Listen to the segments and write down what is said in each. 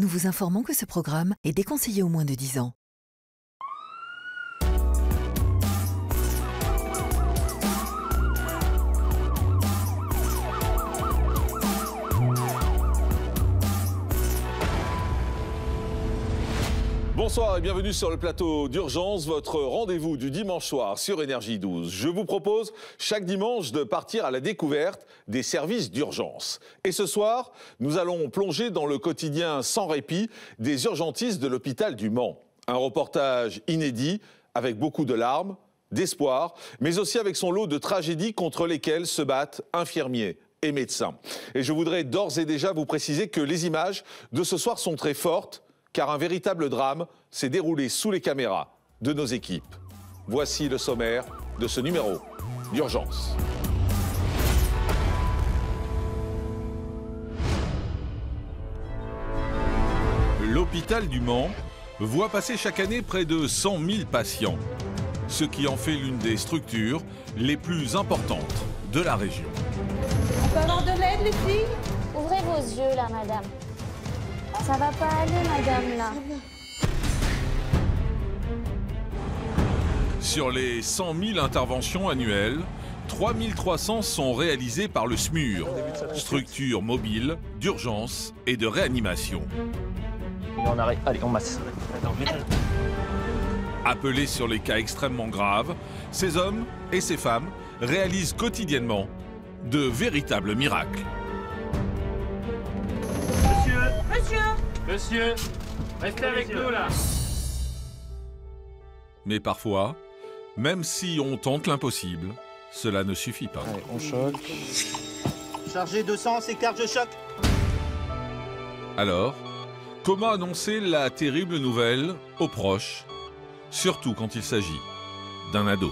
nous vous informons que ce programme est déconseillé aux moins de 10 ans. Bonsoir et bienvenue sur le plateau d'Urgence, votre rendez-vous du dimanche soir sur Énergie 12. Je vous propose chaque dimanche de partir à la découverte des services d'urgence. Et ce soir, nous allons plonger dans le quotidien sans répit des urgentistes de l'hôpital du Mans. Un reportage inédit avec beaucoup de larmes, d'espoir, mais aussi avec son lot de tragédies contre lesquelles se battent infirmiers et médecins. Et je voudrais d'ores et déjà vous préciser que les images de ce soir sont très fortes, car un véritable drame s'est déroulé sous les caméras de nos équipes. Voici le sommaire de ce numéro d'Urgence. L'hôpital du Mans voit passer chaque année près de 100 000 patients, ce qui en fait l'une des structures les plus importantes de la région. On peut avoir de l'aide, les filles? Ouvrez vos yeux, là, madame. Ça va pas aller, madame, là. Sur les 100 000 interventions annuelles, 3 300 sont réalisées par le SMUR, structure mobile d'urgence et de réanimation. On arrête, allez, on masse. Appelés sur les cas extrêmement graves, ces hommes et ces femmes réalisent quotidiennement de véritables miracles. Monsieur, restez avec nous là. Mais parfois, même si on tente l'impossible, cela ne suffit pas. Allez, on choque. Chargé 200, c'est carte de choc. Alors, comment annoncer la terrible nouvelle aux proches, surtout quand il s'agit d'un ado?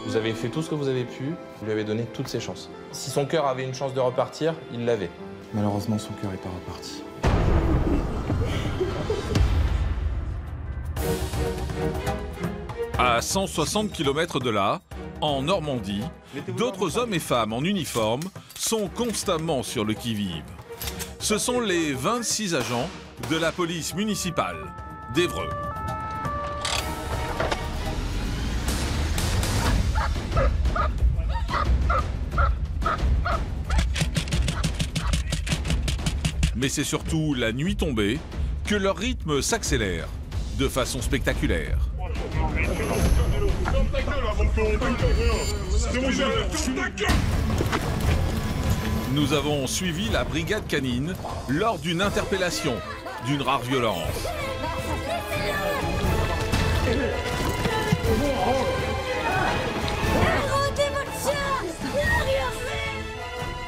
Vous avez fait tout ce que vous avez pu, vous lui avez donné toutes ses chances. Si son cœur avait une chance de repartir, il l'avait. Malheureusement, son cœur n'est pas reparti. À 160 km de là, en Normandie, d'autres hommes et femmes en uniforme sont constamment sur le qui-vive. Ce sont les 26 agents de la police municipale d'Évreux. Mais c'est surtout la nuit tombée que leur rythme s'accélère de façon spectaculaire. Nous avons suivi la brigade canine lors d'une interpellation d'une rare violence.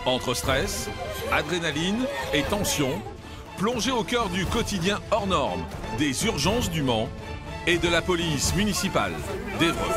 Entre stress, adrénaline et tension, plongé au cœur du quotidien hors norme des urgences du Mans et de la police municipale d'Évreux.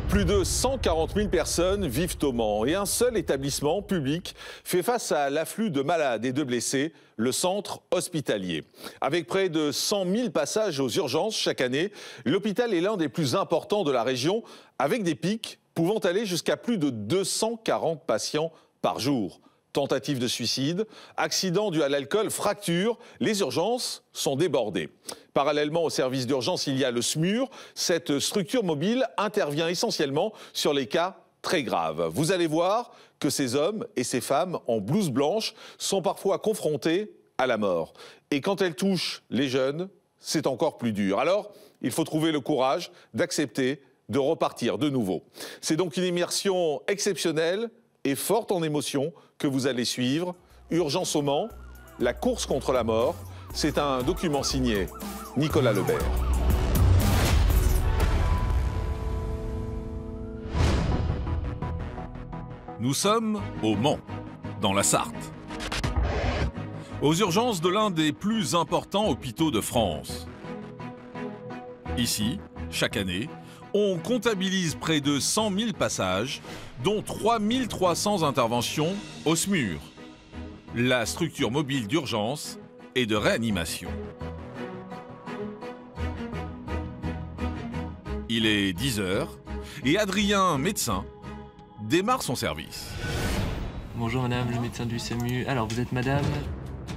Plus de 140 000 personnes vivent au Mans et un seul établissement public fait face à l'afflux de malades et de blessés, le centre hospitalier. Avec près de 100 000 passages aux urgences chaque année, l'hôpital est l'un des plus importants de la région, avec des pics pouvant aller jusqu'à plus de 240 patients par jour. Tentative de suicide, accident dû à l'alcool, fracture, les urgences sont débordées. Parallèlement au service d'urgence, il y a le SMUR. Cette structure mobile intervient essentiellement sur les cas très graves. Vous allez voir que ces hommes et ces femmes en blouse blanche sont parfois confrontés à la mort. Et quand elle touche les jeunes, c'est encore plus dur. Alors, il faut trouver le courage d'accepter de repartir de nouveau. C'est donc une immersion exceptionnelle et forte en émotions que vous allez suivre. Urgence au Mans, la course contre la mort. C'est un document signé Nicolas Lebert. Nous sommes au Mans, dans la Sarthe. Aux urgences de l'un des plus importants hôpitaux de France. Ici, chaque année, on comptabilise près de 100 000 passages, dont 3 300 interventions au SMUR, la structure mobile d'urgence et de réanimation. Il est 10 h et Adrien, médecin, démarre son service. Bonjour madame, le médecin du SAMU. Alors vous êtes madame?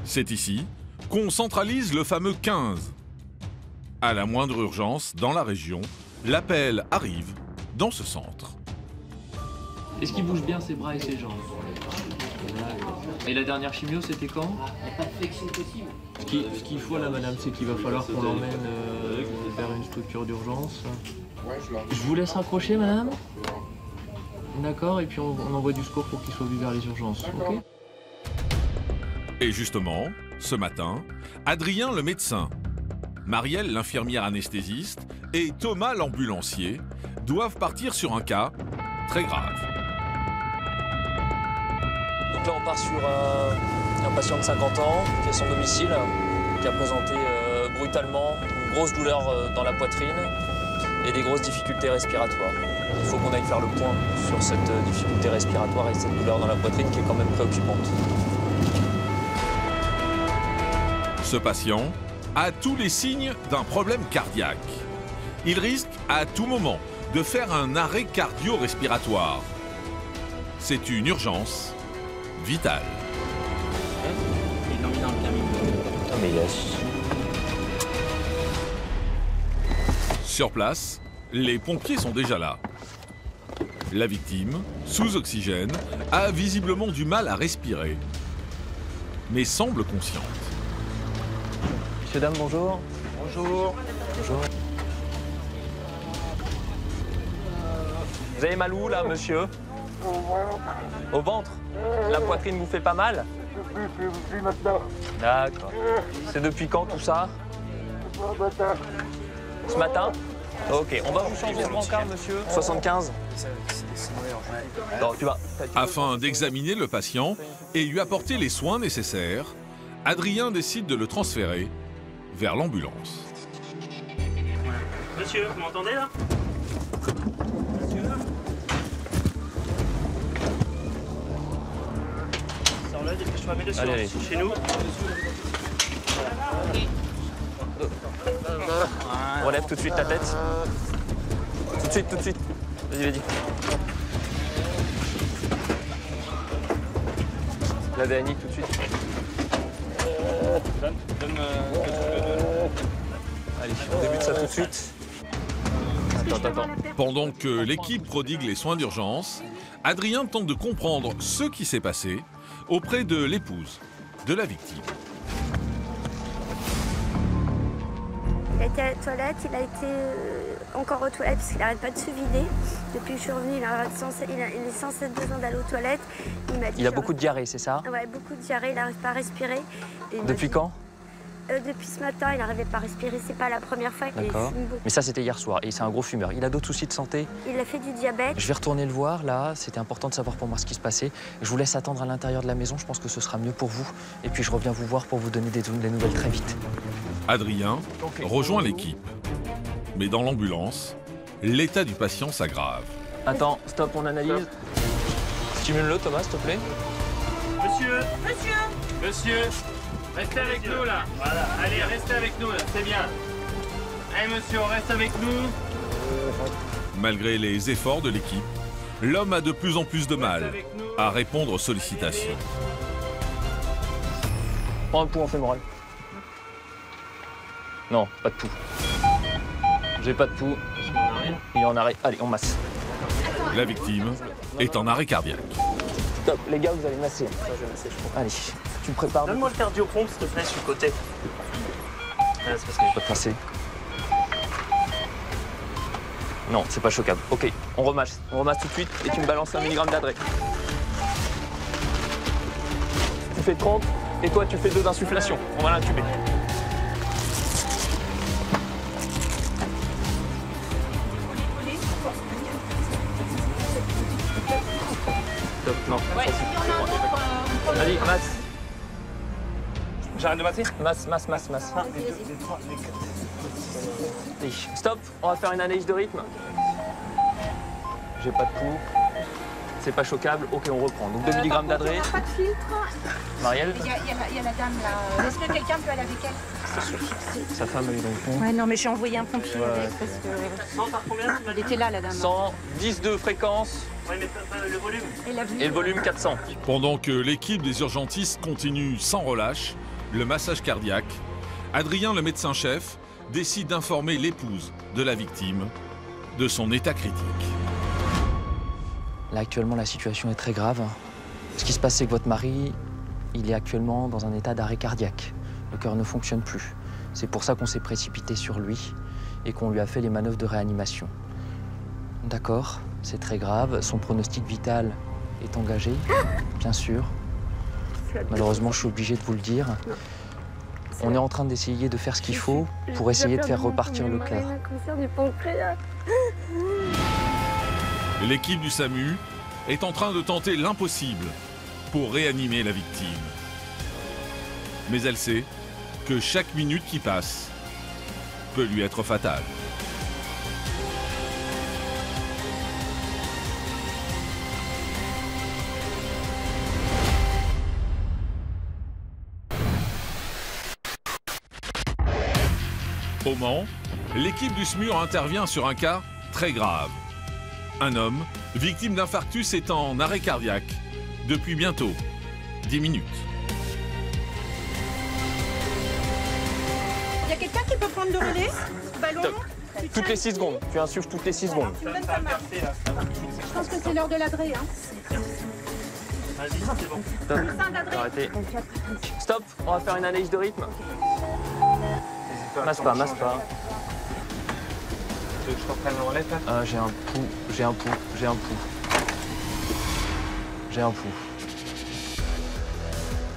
C'est ici qu'on centralise le fameux 15. À la moindre urgence dans la région, l'appel arrive dans ce centre. Est-ce qu'il bouge bien ses bras et ses jambes? Et la dernière chimio, c'était quand? Il n'y a pas de flexion possible. Ce qu'il faut là madame, c'est qu'il va falloir qu'on l'emmène vers une structure d'urgence. Je vous laisse raccrocher madame? D'accord, et puis on envoie du secours pour qu'il soit vu vers les urgences, ok? Et justement, ce matin, Adrien le médecin, Marielle l'infirmière anesthésiste et Thomas l'ambulancier doivent partir sur un cas très grave. Donc là on part sur un patient de 50 ans qui est à son domicile, qui a présenté brutalement une grosse douleur dans la poitrine et des grosses difficultés respiratoires. Il faut qu'on aille faire le point sur cette difficulté respiratoire et cette douleur dans la poitrine qui est quand même préoccupante. Ce patient a tous les signes d'un problème cardiaque. Il risque à tout moment de faire un arrêt cardio-respiratoire. C'est une urgence vitale. Ils l'ont mis dans le camion. Ah mais laisse. Sur place, les pompiers sont déjà là. La victime, sous oxygène, a visiblement du mal à respirer, mais semble consciente. Monsieur, dame, bonjour. Bonjour. Bonjour. Vous avez mal où là, monsieur? Au ventre? La poitrine vous fait pas mal? Depuis maintenant. D'accord. C'est depuis quand tout ça? Ce matin? Ok, on va vous changer le brancard, monsieur. 75. Non, tu vas. Afin d'examiner le patient et lui apporter les soins nécessaires, Adrien décide de le transférer vers l'ambulance. Monsieur, vous m'entendez là? Sors-le, dépêche-toi, mets-le chez nous. Relève tout de suite ta tête. Tout de suite, tout de suite. Vas-y, vas-y. La DNI tout de suite. Allez, on débute ça tout de suite. Attends. Pendant que l'équipe prodigue les soins d'urgence, Adrien tente de comprendre ce qui s'est passé auprès de l'épouse de la victime. Il a été à la toilette, il a été encore aux toilettes parce qu'il n'arrête pas de se vider. Depuis que je suis revenue, il est censé être besoin d'aller aux toilettes. Il a beaucoup de diarrhée, c'est ça? Ouais, beaucoup de diarrhée, il n'arrive pas à respirer. Depuis quand? Depuis ce matin, il n'arrivait pas à respirer. C'est pas la première fois qu'il fume beaucoup. Mais ça, c'était hier soir et c'est un gros fumeur. Il a d'autres soucis de santé? Il a fait du diabète. Je vais retourner le voir, là. C'était important de savoir pour moi ce qui se passait. Je vous laisse attendre à l'intérieur de la maison. Je pense que ce sera mieux pour vous. Et puis, je reviens vous voir pour vous donner des nouvelles très vite. Adrien rejoint l'équipe. Mais dans l'ambulance, l'état du patient s'aggrave. Attends, stop, on analyse. Stimule-le, Thomas, s'il te plaît. Monsieur, restez avec nous là. Voilà, allez, restez avec nous là, c'est bien. Allez monsieur, on reste avec nous. Malgré les efforts de l'équipe, l'homme a de plus en plus de mal à répondre aux sollicitations. Prends un pouls en fémoral. Non, pas de pouls. J'ai pas de pouls. Il est en arrêt. Allez, on masse. La victime est en arrêt cardiaque. Stop, les gars, vous allez masser. Ça, je vais masser, je crois. Allez, tu me prépares. Donne-moi le cardiopompe, s'il te plaît, sur le côté. Ah, c'est parce que j'ai pas de pincée. Non, c'est pas choquable. Ok, on remasse. On remasse tout de suite et tu me balances 1 mg d'adré. Tu fais 30 et toi, tu fais 2 d'insufflation. On va l'intuber. Non. Ouais, vas-y, masse. J'arrête de masser? Masse. Stop, on va faire une analyse de rythme. J'ai pas de pouls. c'est pas choquable, ok, on reprend. Donc 2 mg d'adré. Il n'y a pas de filtre. Marielle? Il y a la dame là. Est-ce que quelqu'un peut aller avec elle? Sa femme est dans le fond. Ouais, non, mais j'ai envoyé un pompier avec parce que. 100 par combien? Elle était là, la dame. 110 de fréquence. Ouais, mais le volume. Et le volume 400. Pendant que l'équipe des urgentistes continue sans relâche le massage cardiaque, Adrien, le médecin-chef, décide d'informer l'épouse de la victime de son état critique. Là, actuellement, la situation est très grave. Ce qui se passe, c'est que votre mari, il est actuellement dans un état d'arrêt cardiaque. Le cœur ne fonctionne plus. C'est pour ça qu'on s'est précipité sur lui et qu'on lui a fait les manœuvres de réanimation. D'accord, c'est très grave. Son pronostic vital est engagé, bien sûr. Malheureusement, je suis obligé de vous le dire. On est en train d'essayer de faire ce qu'il faut pour essayer de faire repartir le cœur. L'équipe du SAMU est en train de tenter l'impossible pour réanimer la victime. Mais elle sait que chaque minute qui passe peut lui être fatale. Au Mans, l'équipe du SMUR intervient sur un cas très grave. Un homme, victime d'infarctus, est en arrêt cardiaque depuis bientôt 10 minutes. Il y a quelqu'un qui peut prendre le relais? Ballon? Toutes les 6 secondes. Tu insuffles toutes les 6 secondes. Tu me donnes ta main. Je pense que c'est l'heure de l'adré. Hein. Vas-y, c'est bon. Stop. Arrêtez. Stop, on va faire une analyse de rythme. Masse pas, masse pas. Tu veux que je reprenne le relais, là? J'ai un pouls, j'ai un pouls, j'ai un pouls. J'ai un pouls.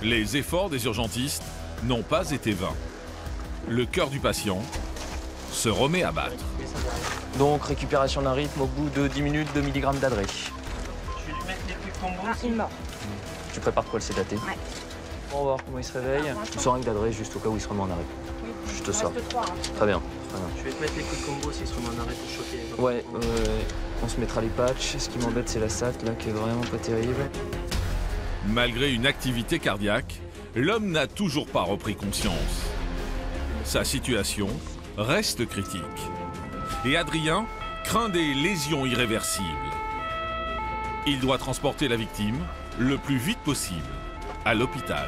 Les efforts des urgentistes n'ont pas été vains. Le cœur du patient se remet à battre. Donc récupération d'un rythme au bout de 10 minutes, 2 mg d'adré. Je vais lui mettre les coups de combo. Il est mort. Tu prépares quoi, le sédaté? Ouais. On va voir comment il se réveille. Je sors un d'adré juste au cas où il se remet en arrêt. Je te sors. Très bien. Je vais te mettre les coups de combo s'il se remet en arrêt pour choquer. Ouais, on se mettra les patchs. Ce qui m'embête, c'est la SAT là qui est vraiment pas terrible. Malgré une activité cardiaque, l'homme n'a toujours pas repris conscience. Sa situation reste critique. Et Adrien craint des lésions irréversibles. Il doit transporter la victime le plus vite possible à l'hôpital.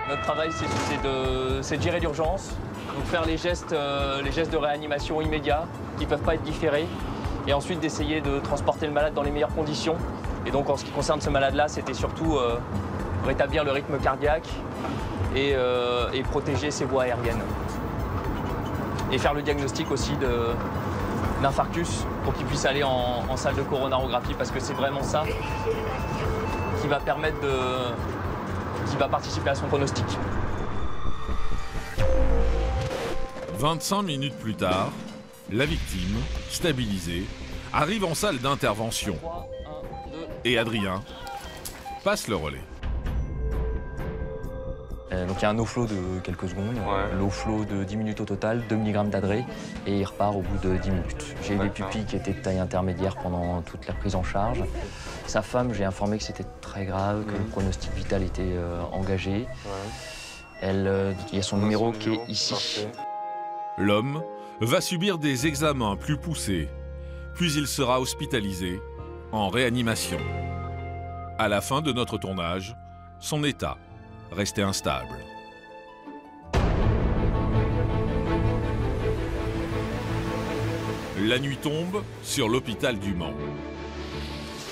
Notre travail, c'est de gérer l'urgence, donc faire les gestes de réanimation immédiats qui ne peuvent pas être différés, et ensuite d'essayer de transporter le malade dans les meilleures conditions. Et donc en ce qui concerne ce malade-là, c'était surtout rétablir le rythme cardiaque et protéger ses voies aériennes. Et faire le diagnostic aussi d'infarctus pour qu'il puisse aller en salle de coronarographie, parce que c'est vraiment ça qui va permettre qui va participer à son pronostic. 25 minutes plus tard, la victime, stabilisée, arrive en salle d'intervention. Et Adrien passe le relais. Donc il y a un no-flow de quelques secondes, low flow de 10 minutes au total, 2 mg d'adré, et il repart au bout de 10 minutes. J'ai eu des pupilles qui étaient de taille intermédiaire pendant toute la prise en charge. Sa femme, j'ai informé que c'était très grave, que le pronostic vital était engagé. Il y a son numéro qui est ici. L'homme va subir des examens plus poussés, puis il sera hospitalisé en réanimation. À la fin de notre tournage, son état restait instable. La nuit tombe sur l'hôpital du Mans.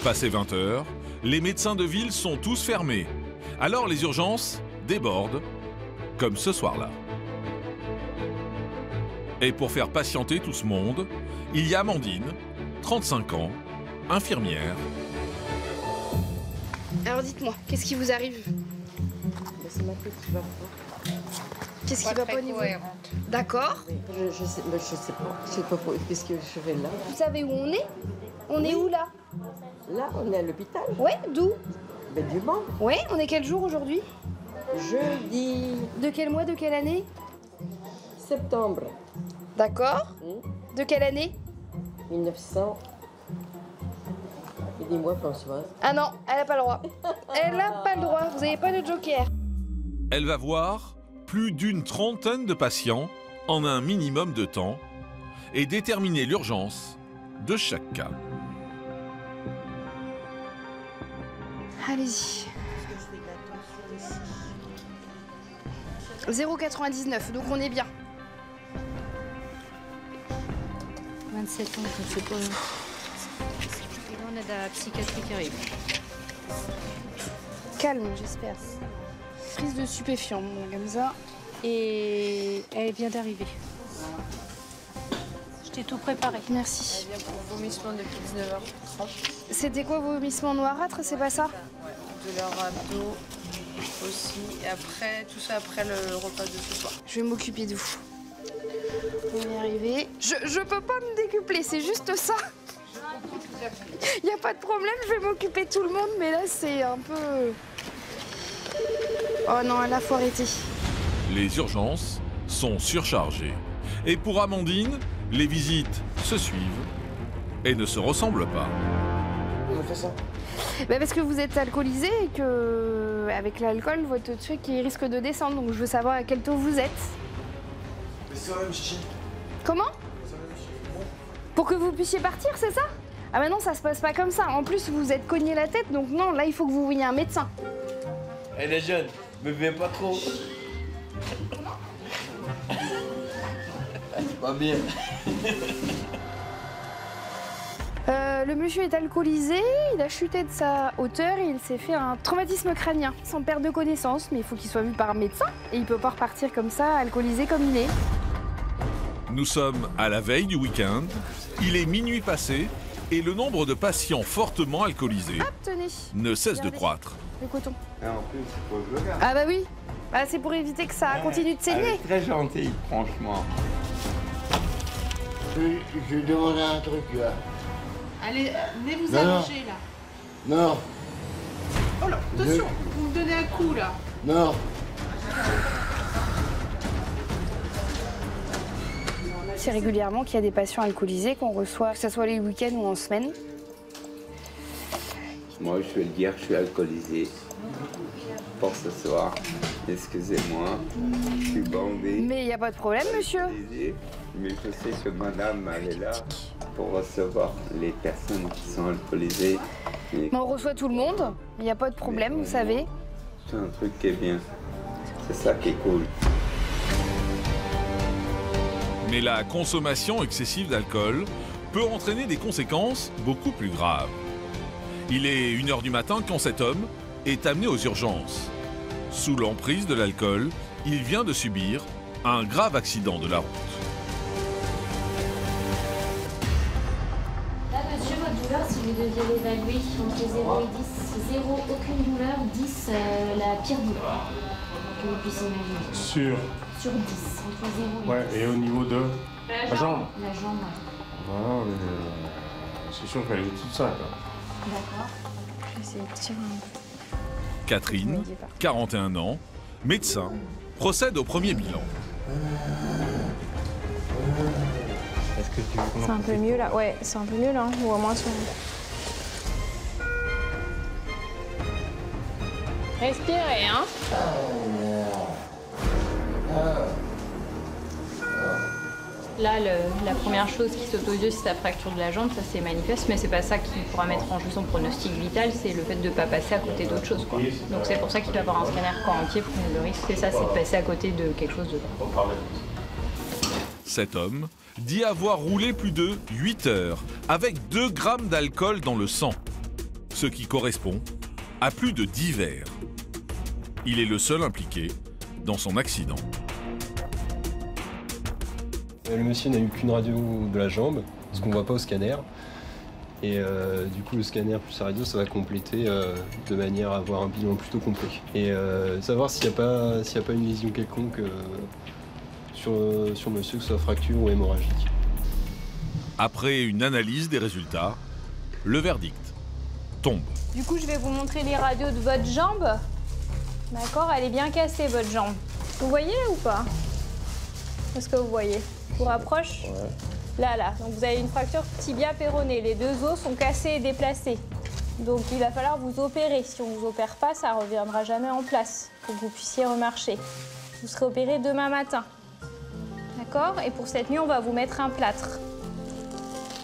Passé 20 heures, les médecins de ville sont tous fermés. Alors les urgences débordent, comme ce soir-là. Et pour faire patienter tout ce monde, il y a Amandine, 35 ans, infirmière. Alors dites-moi, qu'est-ce qui vous arrive? C'est ma tête qui va pas. Qu'est-ce qui va pas au niveau? D'accord. Je sais pas. Je sais pas qu'est-ce que je fais là. Vous savez où on est? On est où là? Là, on est à l'hôpital. Ouais, d'où? Ben, du Mans. Ouais, on est quel jour aujourd'hui? Jeudi. De quel mois, de quelle année? Septembre. D'accord. De quelle année? 1900. Et dis-moi, Françoise. Ah non, elle a pas le droit. Elle a pas le droit, vous avez pas de joker. Elle va voir plus d'une trentaine de patients en un minimum de temps et déterminer l'urgence de chaque cas. Allez-y. 0,99, donc on est bien. 27 ans, je sais pas. Et là, on a de la psychiatrie qui arrive. Calme, j'espère. Prise de stupéfiants, comme ça. Et elle vient d'arriver. Je t'ai tout préparé. Merci. Elle vient pour vomissement depuis 19h30. C'était quoi, vomissement noirâtre, c'est pas ça? De leur abdos aussi. Et après, tout ça après le repas de ce soir. Je vais m'occuper de vous. On va y arriver. Je peux pas me décupler, c'est juste ça. Il n'y a pas de problème, je vais m'occuper de tout le monde, mais là, c'est un peu... Oh non, là, faut arrêter. Les urgences sont surchargées. Et pour Amandine, les visites se suivent et ne se ressemblent pas. On fait ça. Bah parce que vous êtes alcoolisé et que avec l'alcool, votre truc il risque de descendre. Donc je veux savoir à quel taux vous êtes. Comment? Pour que vous puissiez partir, c'est ça? Ah bah non, ça se passe pas comme ça. En plus, vous êtes cogné la tête, donc non, là il faut que vous voyiez un médecin. Elle est jeune, buvez pas trop. Pas bien. Le monsieur est alcoolisé, il a chuté de sa hauteur et il s'est fait un traumatisme crânien. Sans perte de connaissance, mais il faut qu'il soit vu par un médecin. Et il peut pas repartir comme ça, alcoolisé comme il est. Nous sommes à la veille du week-end, il est minuit passé et le nombre de patients fortement alcoolisés Hop, tenez. ne cesse de Regardez. croître. Le coton. Ah, en plus, il faut que je le garde. Ah bah oui, bah, c'est pour éviter que ça continue de Elle saigner. est très gentille, franchement. Je demande un truc là. Allez, venez vous Non, non. allonger là. Non, Oh là, attention, vous me donnez un coup là. non. C'est régulièrement qu'il y a des patients alcoolisés qu'on reçoit, que ce soit les week-ends ou en semaine. Moi, je vais le dire, je suis alcoolisé. Pour ce soir. Excusez-moi, je suis bandé. Mais il n'y a pas de problème, monsieur. Mais je sais que madame, elle est là pour recevoir les personnes qui sont alcoolisées. Et Mais on reçoit tout le monde, il n'y a pas de problème, vous savez. c'est un truc qui est bien. C'est ça qui est cool. Mais la consommation excessive d'alcool peut entraîner des conséquences beaucoup plus graves. Il est 1h du matin quand cet homme est amené aux urgences. Sous l'emprise de l'alcool, il vient de subir un grave accident de la route. Là, monsieur, votre douleur, si vous deviez l'évaluer entre 0 et 10, 0, aucune douleur, 10, la pire douleur que vous puissiez imaginer. Sur 10, entre 0 et 10. Ouais, et au niveau de la jambe? La jambe. Non, mais c'est sûr qu'elle est toute simple. D'accord. Je vais essayer de tirer un peu. Catherine, 41 ans, médecin, procède au premier bilan. Est-ce que tu veux qu'on en C'est un peu mieux là, ouais, c'est un peu mieux là, ou au moins son... Respirez, hein. Là, la première chose qui saute aux yeux, c'est sa fracture de la jambe, ça c'est manifeste, mais c'est pas ça qui pourra mettre en jeu son pronostic vital, c'est le fait de ne pas passer à côté d'autre chose, quoi. Donc c'est pour ça qu'il doit avoir un scanner corps entier pour prendre le risque, c'est ça, c'est de passer à côté de quelque chose de grave. Cet homme dit avoir roulé plus de 8 heures avec 2 grammes d'alcool dans le sang, ce qui correspond à plus de 10 verres. Il est le seul impliqué dans son accident. Le monsieur n'a eu qu'une radio de la jambe, ce qu'on voit pas au scanner. Et du coup, le scanner plus la radio, ça va compléter de manière à avoir un bilan plutôt complet. Et savoir s'il n'y a pas une lésion quelconque sur monsieur, que ce soit fracture ou hémorragique. Après une analyse des résultats, le verdict tombe. Du coup, je vais vous montrer les radios de votre jambe. D'accord, elle est bien cassée, votre jambe. Vous voyez ou pas? Est-ce que vous voyez? Je vous rapproche? Ouais. Là, donc vous avez une fracture tibia péroné. Les deux os sont cassés et déplacés. Donc il va falloir vous opérer. Si on ne vous opère pas, ça ne reviendra jamais en place pour que vous puissiez remarcher. Vous serez opéré demain matin. D'accord? Et pour cette nuit, on va vous mettre un plâtre.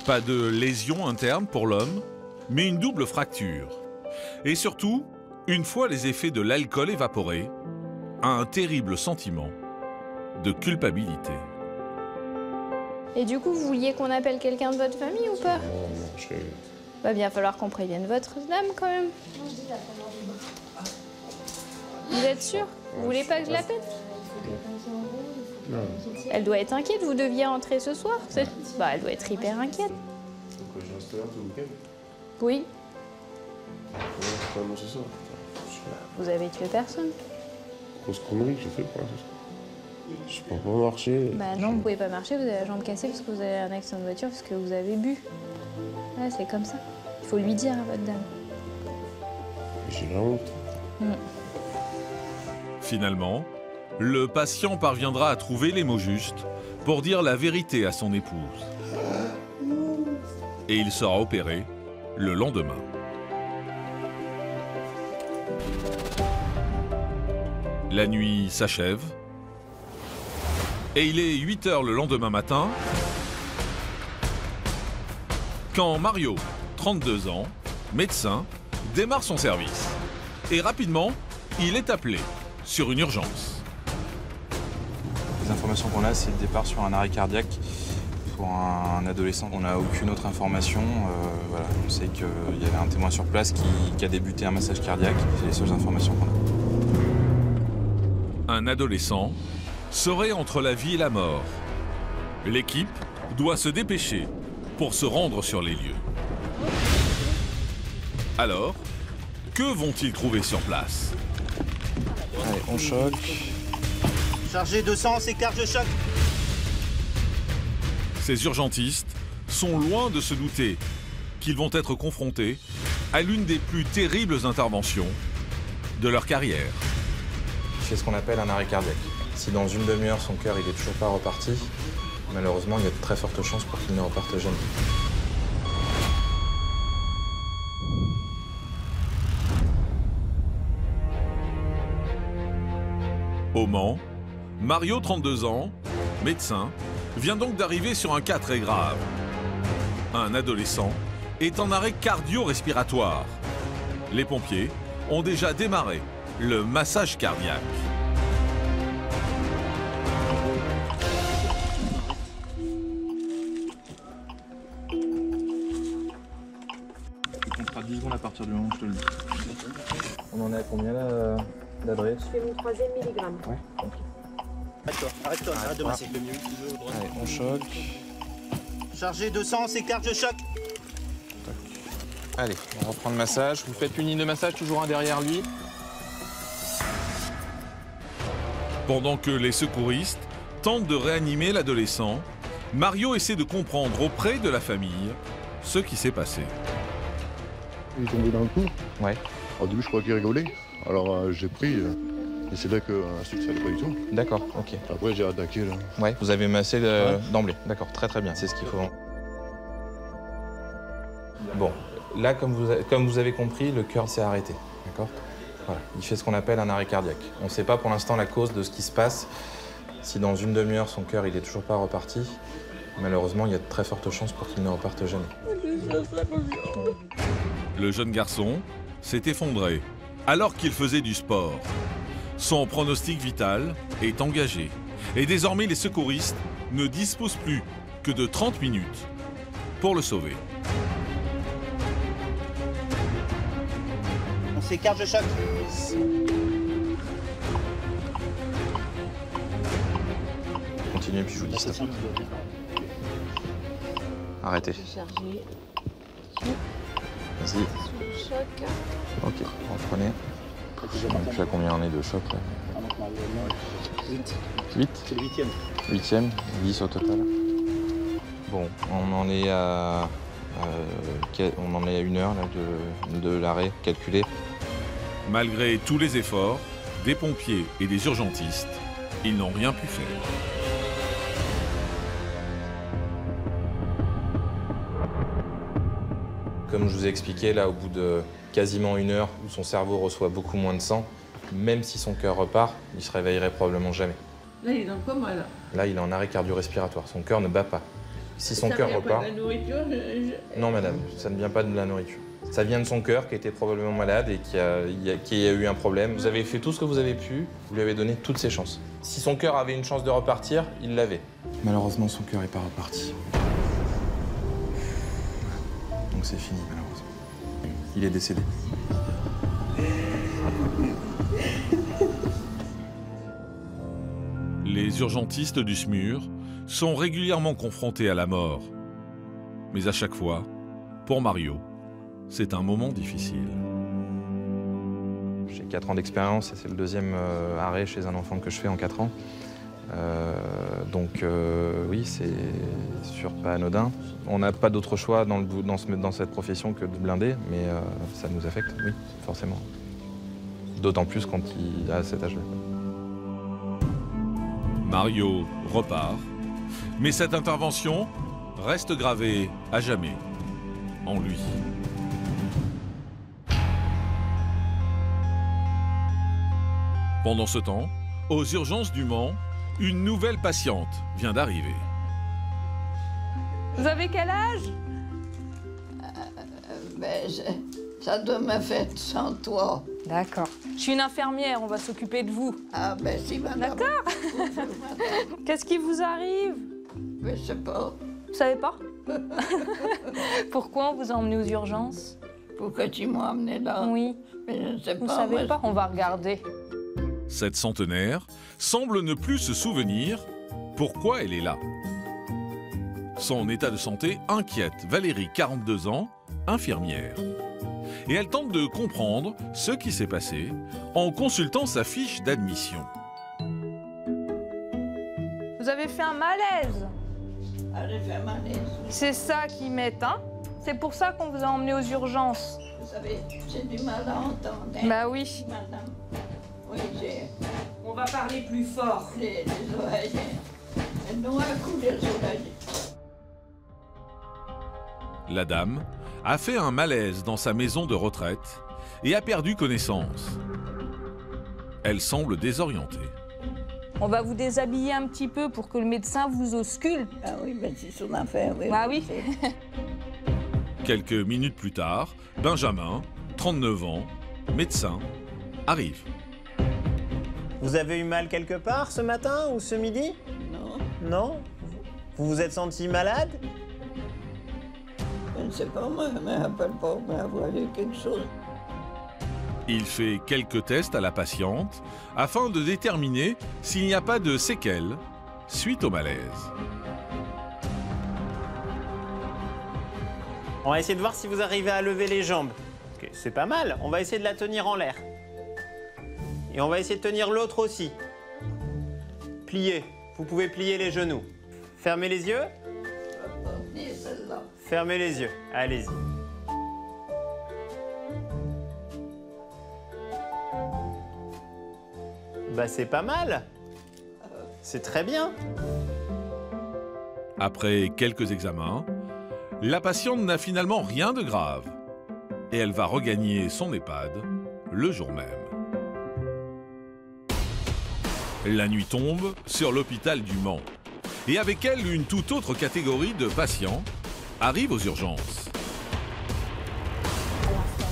Pas de lésion interne pour l'homme, mais une double fracture. Et surtout, une fois les effets de l'alcool évaporés, un terrible sentiment de culpabilité. Et du coup, vous vouliez qu'on appelle quelqu'un de votre famille ou pas? Non, Va bien falloir qu'on prévienne votre dame quand même. Vous êtes sûr? Vous voulez pas que je l'appelle? Non. Elle doit être inquiète, vous deviez rentrer ce soir. Bah, elle doit être hyper inquiète. Donc je reste là tout le week-end? Oui. Comment c'est ça? Vous avez tué personne. Grosse connerie que j'ai fait pour l'instant. Je peux pas marcher. Bah non, vous pouvez pas marcher, vous avez la jambe cassée parce que vous avez un accident de voiture, parce que vous avez bu. Ouais, c'est comme ça. Il faut lui dire à votre dame. J'ai la honte. Finalement, le patient parviendra à trouver les mots justes pour dire la vérité à son épouse. Et il sera opéré le lendemain. La nuit s'achève. Et il est 8 h le lendemain matin quand Mario, 32 ans, médecin, démarre son service. Et rapidement, il est appelé sur une urgence. Les informations qu'on a, c'est le départ sur un arrêt cardiaque pour un adolescent. On n'a aucune autre information. Voilà. On sait qu'il y avait un témoin sur place qui a débuté un massage cardiaque. C'est les seules informations qu'on a. Un adolescent serait entre la vie et la mort. L'équipe doit se dépêcher pour se rendre sur les lieux. Alors, que vont-ils trouver sur place? Allez, on choque. Chargé de sang, c'est carge de choc. Ces urgentistes sont loin de se douter qu'ils vont être confrontés à l'une des plus terribles interventions de leur carrière. C'est ce qu'on appelle un arrêt cardiaque. Si dans une demi-heure, son cœur il est toujours pas reparti, malheureusement, il y a de très fortes chances pour qu'il ne reparte jamais. Au Mans, Mario, 32 ans, médecin, vient donc d'arriver sur un cas très grave. Un adolescent est en arrêt cardio-respiratoire. Les pompiers ont déjà démarré le massage cardiaque. On comptera 10 secondes à partir du moment où je te le dis. On en est à combien là d'adresse? Je fais mon 3e milligramme. Ouais. Arrête-toi, arrête de masser. Allez, on choque. Chargé de sang, c'est carge de choc. Allez, on reprend le massage. Vous faites une ligne de massage, toujours un derrière lui. Pendant que les secouristes tentent de réanimer l'adolescent, Mario essaie de comprendre auprès de la famille ce qui s'est passé. Il est tombé dans le coup. Ouais. Au début, je crois qu'il rigolait. Alors j'ai pris, et c'est là que ça n'allait pas du tout. D'accord, ok. Après, j'ai attaqué là. Ouais, vous avez massé d'emblée. D'accord, très très bien, c'est ce qu'il faut. Bon, là, comme vous avez compris, le cœur s'est arrêté. D'accord? Voilà, il fait ce qu'on appelle un arrêt cardiaque. On ne sait pas pour l'instant la cause de ce qui se passe. Si dans une demi-heure, son cœur il est toujours pas reparti, malheureusement, il y a de très fortes chances pour qu'il ne reparte jamais. Le jeune garçon s'est effondré alors qu'il faisait du sport. Son pronostic vital est engagé. Et désormais, les secouristes ne disposent plus que de 30 minutes pour le sauver. C'est carge de choc. Continuez, puis je vous dis ça. Arrêtez. Vas-y. Choc. Ok, reprenez. Tu as combien on est de choc là? 8. C'est le 8e. 8e, 10 au total. Bon, on en est à 1 heure là, de l'arrêt calculé. Malgré tous les efforts des pompiers et des urgentistes, ils n'ont rien pu faire. Comme je vous ai expliqué, là, au bout de quasiment 1 heure où son cerveau reçoit beaucoup moins de sang, même si son cœur repart, il se réveillerait probablement jamais. Là, il est dans le coma, là. Là, il est en arrêt cardio-respiratoire. Son cœur ne bat pas. Si son cœur repart... Ça vient pas de la nourriture Non, madame, ça ne vient pas de la nourriture. Ça vient de son cœur qui était probablement malade et qui a eu un problème. Vous avez fait tout ce que vous avez pu, vous lui avez donné toutes ses chances. Si son cœur avait une chance de repartir, il l'avait. Malheureusement, son cœur n'est pas reparti. Donc c'est fini, malheureusement. Il est décédé. Les urgentistes du SMUR sont régulièrement confrontés à la mort. Mais à chaque fois, pour Mario, c'est un moment difficile. J'ai 4 ans d'expérience et c'est le 2e arrêt chez un enfant que je fais en 4 ans. Donc oui, c'est sûr pas anodin. On n'a pas d'autre choix dans cette profession que de blinder, mais ça nous affecte, oui, forcément. D'autant plus quand il a cet âge-là. Mario repart, mais cette intervention reste gravée à jamais en lui. Pendant ce temps, aux urgences du Mans, une nouvelle patiente vient d'arriver. Vous avez quel âge? Ça doit me faire sans toi. D'accord. Je suis une infirmière, on va s'occuper de vous. Ah ben si, madame. D'accord. Qu'est-ce qui vous arrive? Je sais pas. Vous savez pas? Pourquoi on vous a emmené aux urgences? Pourquoi tu m'as emmené là? Oui. Mais je ne sais pas. Vous savez pas? On va regarder. Cette centenaire semble ne plus se souvenir pourquoi elle est là. Son état de santé inquiète Valérie, 42 ans, infirmière. Et elle tente de comprendre ce qui s'est passé en consultant sa fiche d'admission. Vous avez fait un malaise. Ah, j'ai fait un malaise. C'est ça qui m'éteint. C'est pour ça qu'on vous a emmené aux urgences. Vous savez, j'ai du mal à entendre. Hein. Bah oui. Madame. Oui, j'ai... On va parler plus fort. Les oreilles. Elles n'ont un coup les oreilles. La dame a fait un malaise dans sa maison de retraite et a perdu connaissance. Elle semble désorientée. On va vous déshabiller un petit peu pour que le médecin vous ausculte. Ah oui, mais c'est son affaire, oui. Ah oui. Quelques minutes plus tard, Benjamin, 39 ans, médecin, arrive. Vous avez eu mal quelque part ce matin ou ce midi? Non. Non? Vous vous êtes senti malade? Je ne sais pas, moi, je ne me rappelle pas avoir eu quelque chose. Il fait quelques tests à la patiente afin de déterminer s'il n'y a pas de séquelles suite au malaise. On va essayer de voir si vous arrivez à lever les jambes. Okay, c'est pas mal, on va essayer de la tenir en l'air. Et on va essayer de tenir l'autre aussi. Pliez, vous pouvez plier les genoux. Fermez les yeux. Fermez les yeux, allez-y. Bah c'est pas mal. C'est très bien. Après quelques examens, la patiente n'a finalement rien de grave. Et elle va regagner son EHPAD le jour même. La nuit tombe sur l'hôpital du Mans. Et avec elle, une toute autre catégorie de patients arrive aux urgences.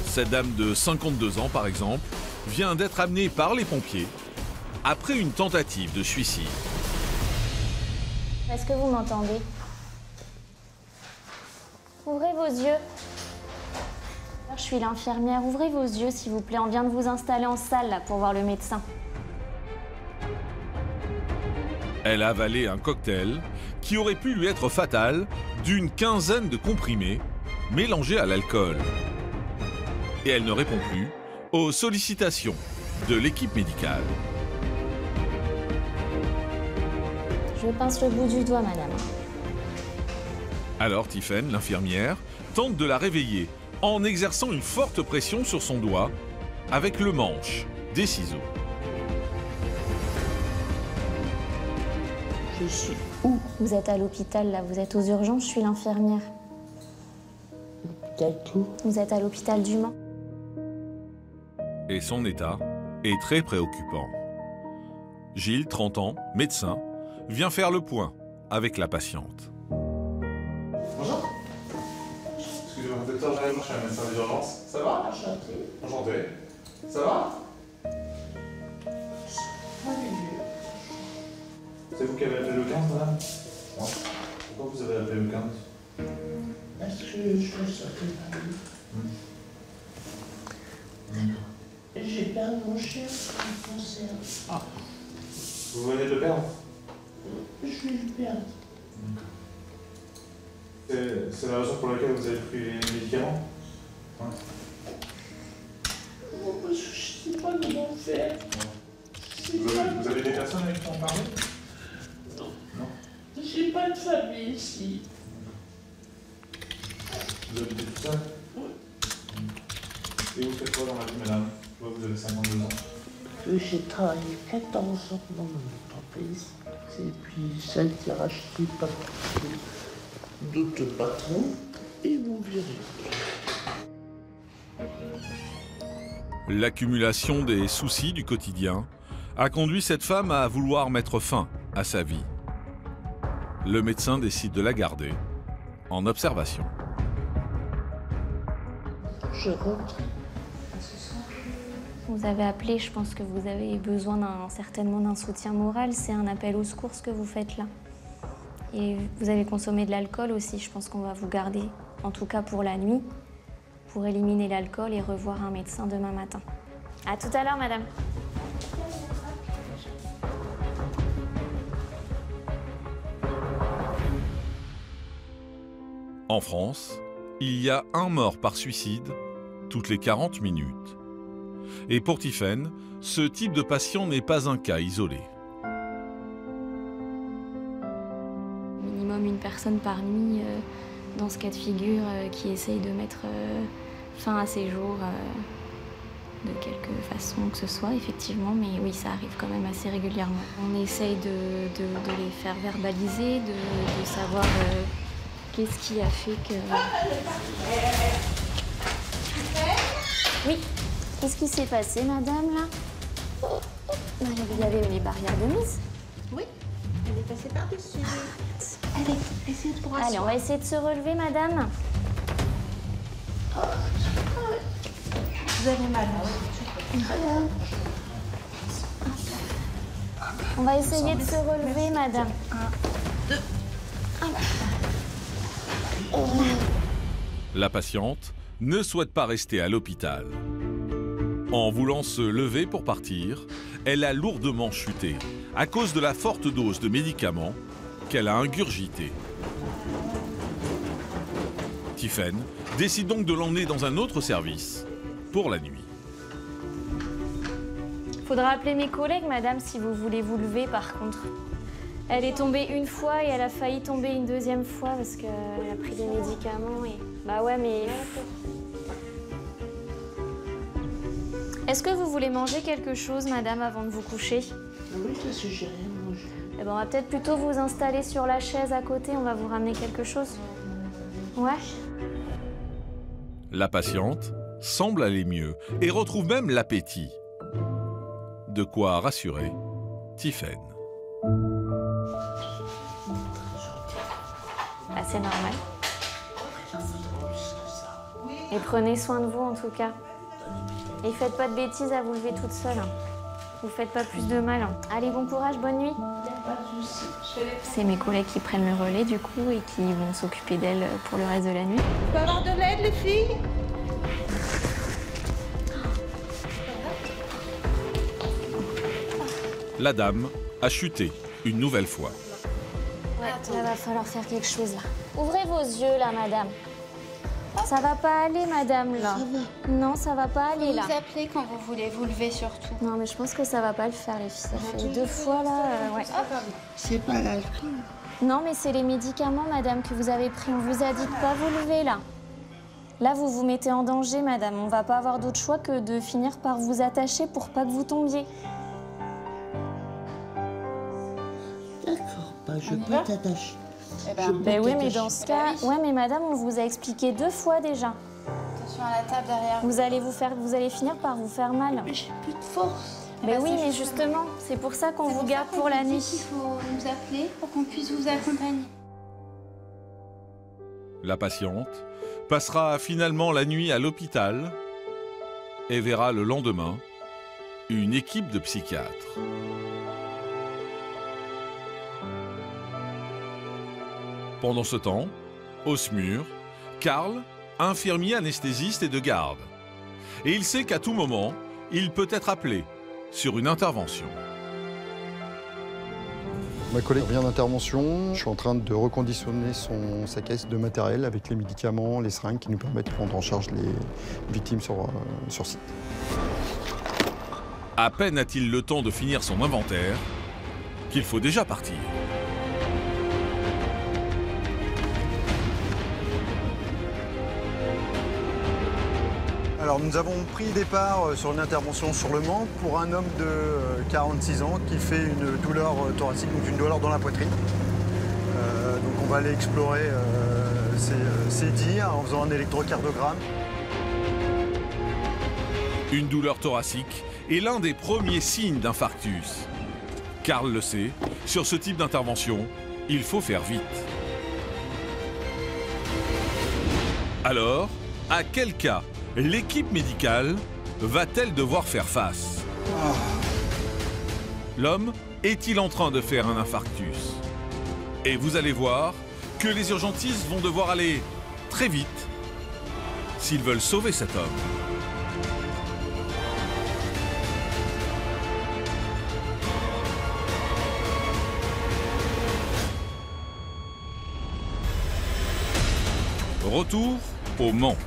Cette dame de 52 ans, par exemple, vient d'être amenée par les pompiers après une tentative de suicide. Est-ce que vous m'entendez? Ouvrez vos yeux. Je suis l'infirmière. Ouvrez vos yeux, s'il vous plaît. On vient de vous installer en salle là, pour voir le médecin. Elle a avalé un cocktail qui aurait pu lui être fatal d'une quinzaine de comprimés mélangés à l'alcool. Et elle ne répond plus aux sollicitations de l'équipe médicale. Je pince le bout du doigt, madame. Alors Tiffaine, l'infirmière, tente de la réveiller en exerçant une forte pression sur son doigt avec le manche des ciseaux. Je suis où? Vous êtes à l'hôpital, là. Vous êtes aux urgences, je suis l'infirmière. l'hôpital tout. Vous êtes à l'hôpital du Mans. Et son état est très préoccupant. Gilles, 30 ans, médecin, vient faire le point avec la patiente. Bonjour. Excusez-moi, docteur Jérémy, je suis un médecin des urgences. Ça va? Enchanté. Enchanté. Ça va? C'est vous qui avez appelé le 15, madame? Ouais. Pourquoi vous avez appelé le 15? Parce que je me sentais mal. J'ai perdu mon chien, un cancer. Ah. Vous venez de le perdre? Je vais le perdre. C'est la raison pour laquelle vous avez pris les médicaments? Ouais. Non, parce que je ne sais pas comment faire. Vous avez des personnes avec qui en parler? Non. Non. J'ai pas de famille ici. Vous habitez tout seul? Oui. Et vous faites quoi dans la vie, madame? Je vois que vous avez 52 ans. J'ai travaillé 14 ans dans mon entreprise. Et puis ça a été racheté par d'autres patrons et ils m'ont viré. L'accumulation des soucis du quotidien a conduit cette femme à vouloir mettre fin à sa vie. Le médecin décide de la garder en observation. Je rentre. Vous avez appelé, je pense que vous avez besoin certainement d'un soutien moral. C'est un appel au secours ce que vous faites là. Et vous avez consommé de l'alcool aussi, je pense qu'on va vous garder, en tout cas pour la nuit, pour éliminer l'alcool et revoir un médecin demain matin. À tout à l'heure, madame. En France, il y a un mort par suicide toutes les 40 minutes. Et pour Tiffaine, ce type de patient n'est pas un cas isolé. Minimum une personne par nuit dans ce cas de figure qui essaye de mettre fin à ses jours de quelque façon que ce soit, effectivement, mais oui, ça arrive quand même assez régulièrement. On essaye de les faire verbaliser, de savoir qu'est-ce qui a fait que... Oui. Qu'est-ce qui s'est passé, madame, là? Vous avez les barrières de mise? Oui, elle est passée par-dessus. Allez, essayez de vous rassurer. Allez, on va essayer de se relever, madame. Vous avez mal, On va essayer de se relever, madame. 1, 2, 1. La patiente ne souhaite pas rester à l'hôpital. En voulant se lever pour partir, elle a lourdement chuté à cause de la forte dose de médicaments qu'elle a ingurgité. Tiffaine décide donc de l'emmener dans un autre service pour la nuit. Faudra appeler mes collègues, madame, si vous voulez vous lever, par contre. Elle est tombée une fois et elle a failli tomber une deuxième fois parce qu'elle a pris des médicaments et... Bah ouais, mais... Est-ce que vous voulez manger quelque chose, madame, avant de vous coucher? Oui, parce que j'ai rien mangé. Eh ben, on va peut-être plutôt vous installer sur la chaise à côté, on va vous ramener quelque chose. Ouais? La patiente semble aller mieux et retrouve même l'appétit. De quoi rassurer Tiffaine. Bah, c'est normal. Et prenez soin de vous, en tout cas. Et faites pas de bêtises à vous lever toute seule. Vous faites pas plus de mal. Allez, bon courage, bonne nuit. C'est mes collègues qui prennent le relais, du coup, et qui vont s'occuper d'elle pour le reste de la nuit. On peut avoir de l'aide, les filles? La dame a chuté une nouvelle fois. Ouais, là, va falloir faire quelque chose, là. Ouvrez vos yeux, là, madame. Ça va pas aller, madame, là. Non, ça va pas aller, là. Vous appelez quand vous voulez vous lever, surtout. Non, mais je pense que ça va pas le faire, les filles. Ça fait 2 fois, là, ouais. C'est pas l'alcool. Non, mais c'est les médicaments, madame, que vous avez pris. On vous a dit de pas vous lever, là. Là, vous vous mettez en danger, madame. On va pas avoir d'autre choix que de finir par vous attacher pour pas que vous tombiez. D'accord, bah, je peux t'attacher. Ben oui, mais dans ce cas... Ouais, mais madame, on vous a expliqué 2 fois déjà. Attention à la table derrière. Vous allez finir par vous faire mal. J'ai plus de force. Mais oui, mais justement, c'est pour ça qu'on vous garde pour la nuit. Il faut nous appeler pour qu'on puisse vous accompagner. La patiente passera finalement la nuit à l'hôpital et verra le lendemain une équipe de psychiatres. Pendant ce temps, au SMUR, Karl, infirmier anesthésiste et de garde. Et il sait qu'à tout moment, il peut être appelé sur une intervention. Ma collègue vient d'intervention. Je suis en train de reconditionner sa caisse de matériel avec les médicaments, les seringues qui nous permettent de prendre en charge les victimes sur site. À peine a-t-il le temps de finir son inventaire qu'il faut déjà partir. Alors nous avons pris départ sur une intervention sur le Mans pour un homme de 46 ans qui fait une douleur thoracique, donc une douleur dans la poitrine. Donc on va aller explorer ses dires en faisant un électrocardiogramme. Une douleur thoracique est l'un des premiers signes d'infarctus. Karl le sait, sur ce type d'intervention, il faut faire vite. Alors, à quel cas l'équipe médicale va-t-elle devoir faire face? L'homme est-il en train de faire un infarctus? Et vous allez voir que les urgentistes vont devoir aller très vite s'ils veulent sauver cet homme. Retour au Mans.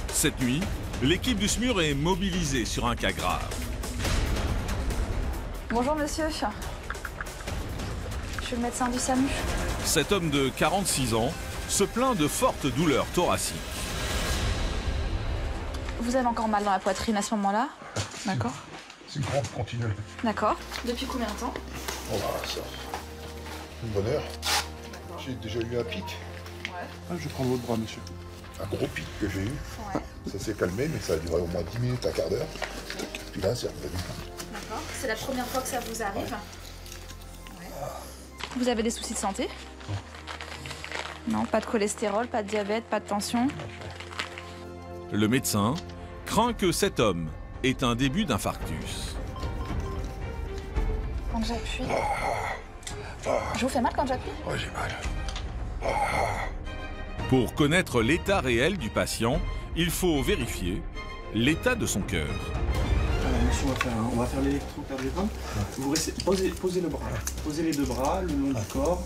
Cette nuit, l'équipe du SMUR est mobilisée sur un cas grave. Bonjour monsieur, je suis le médecin du SAMU. Cet homme de 46 ans se plaint de fortes douleurs thoraciques. Vous avez encore mal dans la poitrine à ce moment-là? D'accord. C'est grand, continuel. D'accord. Depuis combien de temps? Oh bah ça, une bonne heure. J'ai déjà eu un pic. Ouais. Ah, je prends votre bras, monsieur. Un gros pic que j'ai eu. Ouais. Ça s'est calmé, mais ça a duré au moins 10 minutes, un quart d'heure. Puis là, c'est revenu. D'accord. C'est la première fois que ça vous arrive? Ouais. Vous avez des soucis de santé? Non, pas de cholestérol, pas de diabète, pas de tension? Le médecin craint que cet homme ait un début d'infarctus. Quand j'appuie... Je vous fais mal quand j'appuie? Ouais, j'ai mal. Pour connaître l'état réel du patient, il faut vérifier l'état de son cœur. Alors, monsieur, on va faire l'électrocardiogramme. Vous restez, posez le bras. Posez les deux bras le long du corps.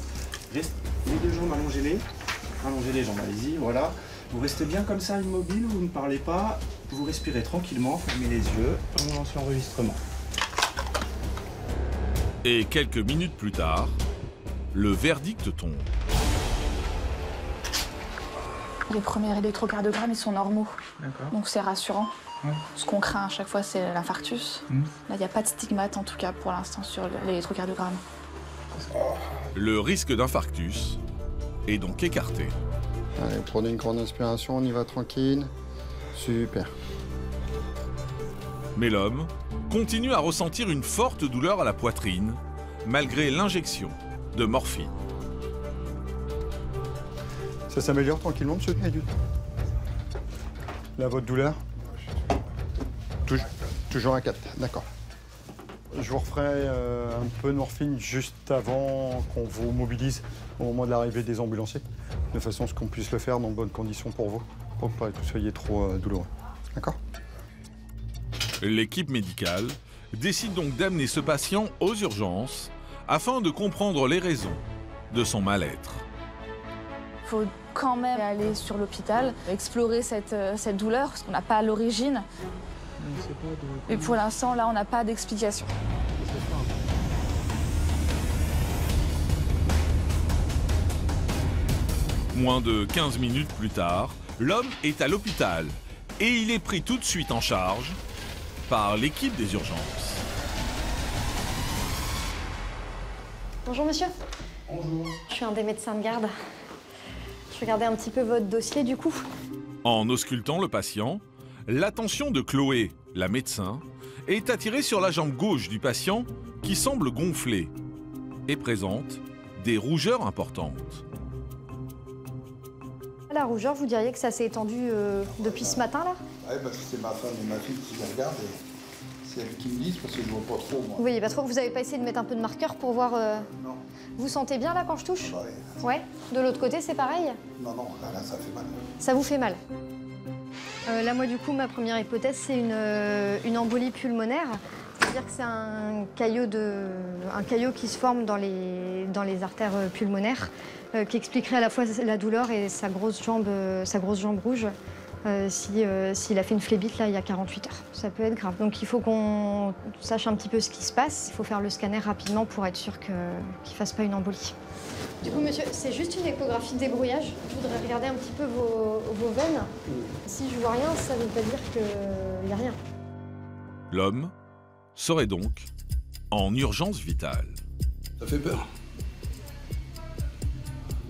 Les deux jambes, allongez-les. Allongez les jambes, allez-y, voilà. Vous restez bien comme ça, immobile, vous ne parlez pas. Vous respirez tranquillement, fermez les yeux. On lance l'enregistrement. Et quelques minutes plus tard, le verdict tombe. Les premiers électrocardiogrammes, ils sont normaux. Donc c'est rassurant. Ouais. Ce qu'on craint à chaque fois, c'est l'infarctus. Là, il n'y a pas de stigmate, en tout cas, pour l'instant, sur l'électrocardiogramme. Le risque d'infarctus est donc écarté. Allez, prenez une grande inspiration, on y va tranquille. Super. Mais l'homme continue à ressentir une forte douleur à la poitrine, malgré l'injection de morphine. Ça s'améliore tranquillement, monsieur Caillou? Là, votre douleur? Toujours à 4, d'accord. Je vous referai un peu de morphine juste avant qu'on vous mobilise au moment de l'arrivée des ambulanciers, de façon à ce qu'on puisse le faire dans de bonnes conditions pour vous, pour pas que vous soyez trop douloureux. D'accord? L'équipe médicale décide donc d'amener ce patient aux urgences afin de comprendre les raisons de son mal-être. Il faut quand même aller sur l'hôpital, explorer cette douleur, parce qu'on n'a pas l'origine. Et pour l'instant, là, on n'a pas d'explication. Moins de 15 minutes plus tard, l'homme est à l'hôpital et il est pris tout de suite en charge par l'équipe des urgences. Bonjour monsieur. Bonjour. Je suis un des médecins de garde. Je regardais un petit peu votre dossier du coup. En auscultant le patient, l'attention de Chloé, la médecin, est attirée sur la jambe gauche du patient qui semble gonfler et présente des rougeurs importantes. La rougeur, vous diriez que ça s'est étendu depuis ce matin, là? Ouais, parce que c'est ma femme et ma fille qui les regardent et c'est elles qui me disent parce que je vois pas trop, moi. Vous voyez pas trop, vous avez pas essayé de mettre un peu de marqueur pour voir... Non. Vous sentez bien, là, quand je touche? Ouais. Ouais. De l'autre côté, c'est pareil? Non, là, ça fait mal. Ça vous fait mal? Là, moi, du coup, ma première hypothèse, c'est une embolie pulmonaire. C'est-à-dire que c'est un caillot qui se forme dans les artères pulmonaires, qui expliquerait à la fois la douleur et sa grosse jambe rouge, s'il a fait une phlébite là, il y a 48 heures. Ça peut être grave. Donc il faut qu'on sache un petit peu ce qui se passe. Il faut faire le scanner rapidement pour être sûr qu'il ne fasse pas une embolie. Du coup, monsieur, c'est juste une échographie de débrouillage. Je voudrais regarder un petit peu vos veines. Si je vois rien, ça ne veut pas dire qu'il n'y a rien. L'homme serait donc en urgence vitale. Ça fait peur.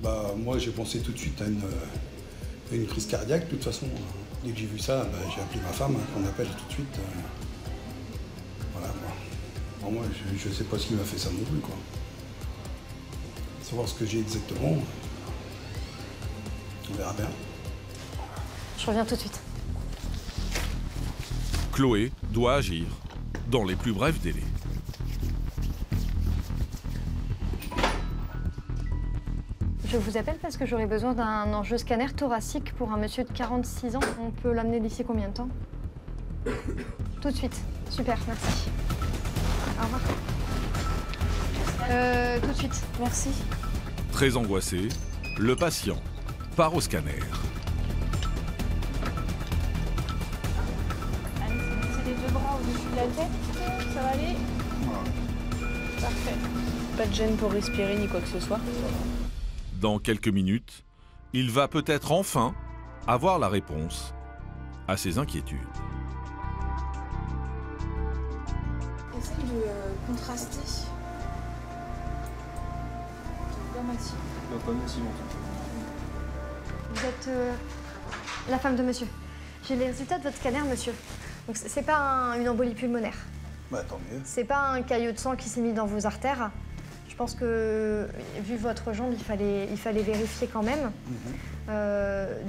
Bah, moi, j'ai pensé tout de suite à une crise cardiaque. De toute façon, dès que j'ai vu ça, j'ai appelé ma femme, qu'on appelle tout de suite. Voilà, quoi. Bon, moi, je ne sais pas ce qui m'a fait ça non plus, quoi. Savoir ce que j'ai exactement, on verra bien. Je reviens tout de suite. Chloé doit agir dans les plus brefs délais. Je vous appelle parce que j'aurais besoin d'un enjeu scanner thoracique pour un monsieur de 46 ans. On peut l'amener d'ici combien de temps? Tout de suite. Super, merci. Au revoir. Tout de suite, merci. Très angoissé, le patient part au scanner. C'est les deux bras au-dessus de la tête, ça va aller? Parfait. Pas de gêne pour respirer ni quoi que ce soit. Dans quelques minutes, il va peut-être enfin avoir la réponse à ses inquiétudes. Essaye de contraster. Bien massif. Pas massif en tout Vous êtes la femme de monsieur. J'ai les résultats de votre scanner, monsieur. Donc c'est pas une embolie pulmonaire. Bah, tant mieux. C'est pas un caillot de sang qui s'est mis dans vos artères. Je pense que, vu votre jambe, il fallait vérifier quand même.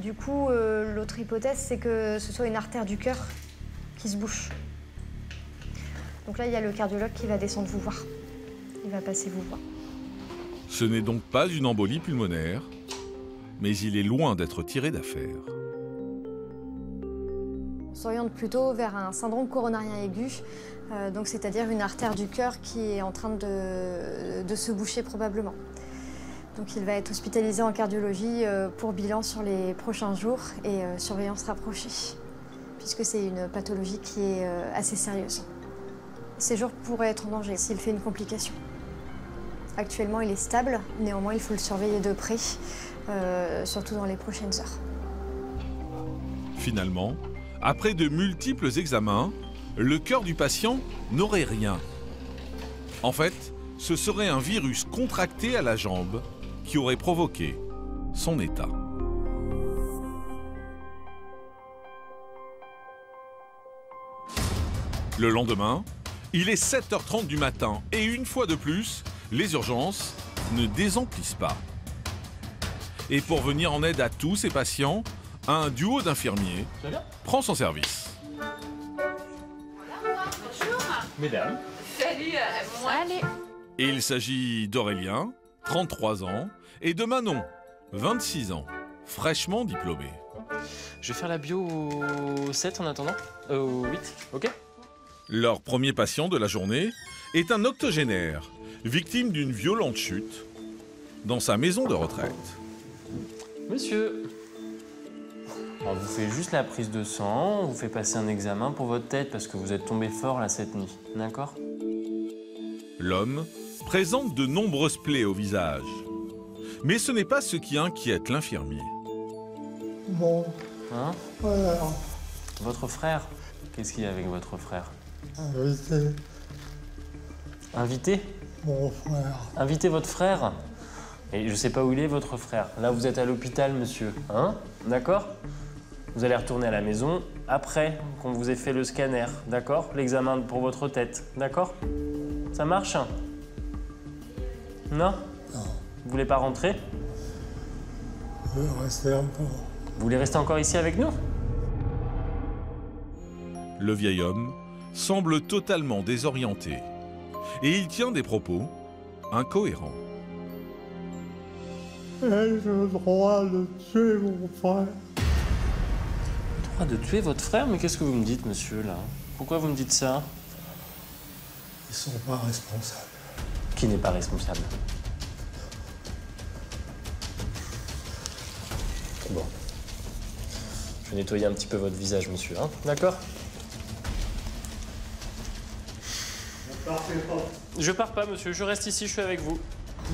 Du coup, l'autre hypothèse, c'est que ce soit une artère du cœur qui se bouche. Donc là, il y a le cardiologue qui va descendre vous voir. Il va passer vous voir. Ce n'est donc pas une embolie pulmonaire, mais il est loin d'être tiré d'affaire. On s'oriente plutôt vers un syndrome coronarien aigu, donc c'est-à-dire une artère du cœur qui est en train de se boucher probablement. Donc il va être hospitalisé en cardiologie pour bilan sur les prochains jours et surveillance rapprochée, puisque c'est une pathologie qui est assez sérieuse. Ces jours pourraient être en danger s'il fait une complication. Actuellement, il est stable, néanmoins il faut le surveiller de près, surtout dans les prochaines heures. Finalement, après de multiples examens, le cœur du patient n'aurait rien. En fait, ce serait un virus contracté à la jambe qui aurait provoqué son état. Le lendemain, il est 7h30 du matin et une fois de plus, les urgences ne désemplissent pas. Et pour venir en aide à tous ces patients, un duo d'infirmiers prend son service. Mesdames. Salut, moi. Allez. Il s'agit d'Aurélien, 33 ans, et de Manon, 26 ans, fraîchement diplômée. Je vais faire la bio au 7 en attendant. Au 8, ok? Leur premier patient de la journée est un octogénaire, victime d'une violente chute dans sa maison de retraite. Monsieur, alors vous faites juste la prise de sang, on vous fait passer un examen pour votre tête parce que vous êtes tombé fort là cette nuit, d'accord? L'homme présente de nombreuses plaies au visage. Mais ce n'est pas ce qui inquiète l'infirmier. Bon. Hein? Voilà. Votre frère? Qu'est-ce qu'il y a avec votre frère? Invité. Invité? Mon frère. Invité votre frère? Et je sais pas où il est votre frère. Là vous êtes à l'hôpital monsieur, hein? D'accord? Vous allez retourner à la maison après qu'on vous ait fait le scanner, d'accord? L'examen pour votre tête, d'accord? Ça marche? Non? Non. Vous voulez pas rentrer? Je veux rester encore. Vous voulez rester encore ici avec nous? Le vieil homme semble totalement désorienté et il tient des propos incohérents. Ai-je le droit de tuer mon frère? Le droit de tuer votre frère? Mais qu'est-ce que vous me dites, monsieur, là? Pourquoi vous me dites ça? Ils sont pas responsables. Qui n'est pas responsable? Bon. Je vais nettoyer un petit peu votre visage, monsieur, hein? D'accord? Ne partez pas. Je pars pas, monsieur, je reste ici, je suis avec vous.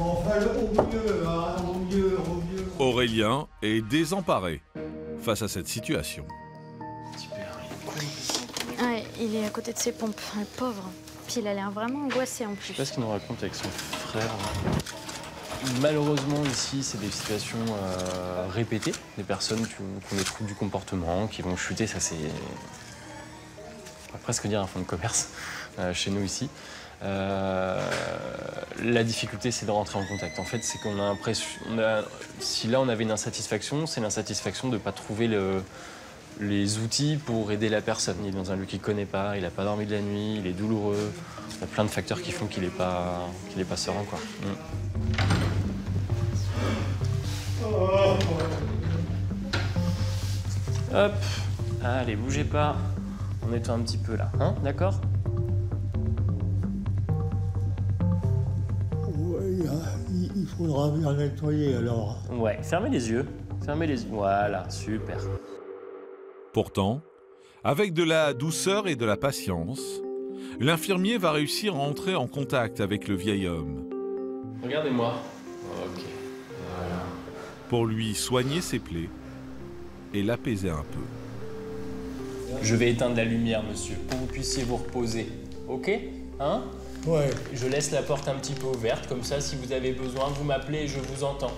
Enfin, au mieux, hein, au mieux. Aurélien est désemparé face à cette situation. Ouais, il est à côté de ses pompes, le pauvre. Puis il a l'air vraiment angoissé en Je plus. sais pas ce qu'il nous raconte avec son frère. Malheureusement, ici, c'est des situations répétées. Des personnes qui ont des troubles du comportement, qui vont chuter. Ça, c'est... On va presque dire un fonds de commerce chez nous ici. La difficulté, c'est de rentrer en contact. En fait, c'est qu'on a l'impression... Si là, on avait une insatisfaction, c'est l'insatisfaction de ne pas trouver les outils pour aider la personne. Il est dans un lieu qu'il ne connaît pas, il n'a pas dormi de la nuit, il est douloureux. Il y a plein de facteurs qui font qu'il n'est pas serein, quoi. Hop, allez, bougez pas. On nettoie un petit peu là, hein, d'accord? Ouais, il faudra bien nettoyer alors. Ouais, fermez les yeux. Fermez les yeux. Voilà, super. Pourtant, avec de la douceur et de la patience, l'infirmier va réussir à entrer en contact avec le vieil homme. Regardez-moi. Ok. Voilà. Pour lui soigner ses plaies et l'apaiser un peu. Je vais éteindre la lumière, monsieur, pour que vous puissiez vous reposer. Ok? Hein? Ouais. Je laisse la porte un petit peu ouverte, comme ça, si vous avez besoin, vous m'appelez et je vous entends.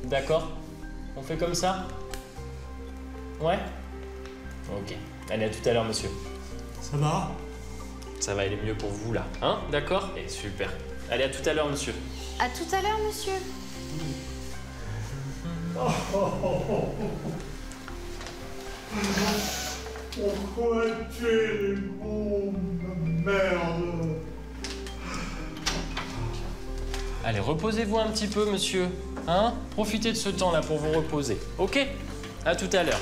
D'accord? On fait comme ça? Ouais? Ok. Allez, à tout à l'heure, monsieur. Ça va? Ça va aller mieux pour vous, là. Hein? D'accord? Et super. Allez, à tout à l'heure, monsieur. À tout à l'heure, monsieur. Pourquoi tuer les bons merde? Allez, reposez-vous un petit peu, monsieur. Hein? Profitez de ce temps-là pour vous reposer. Ok? À tout à l'heure.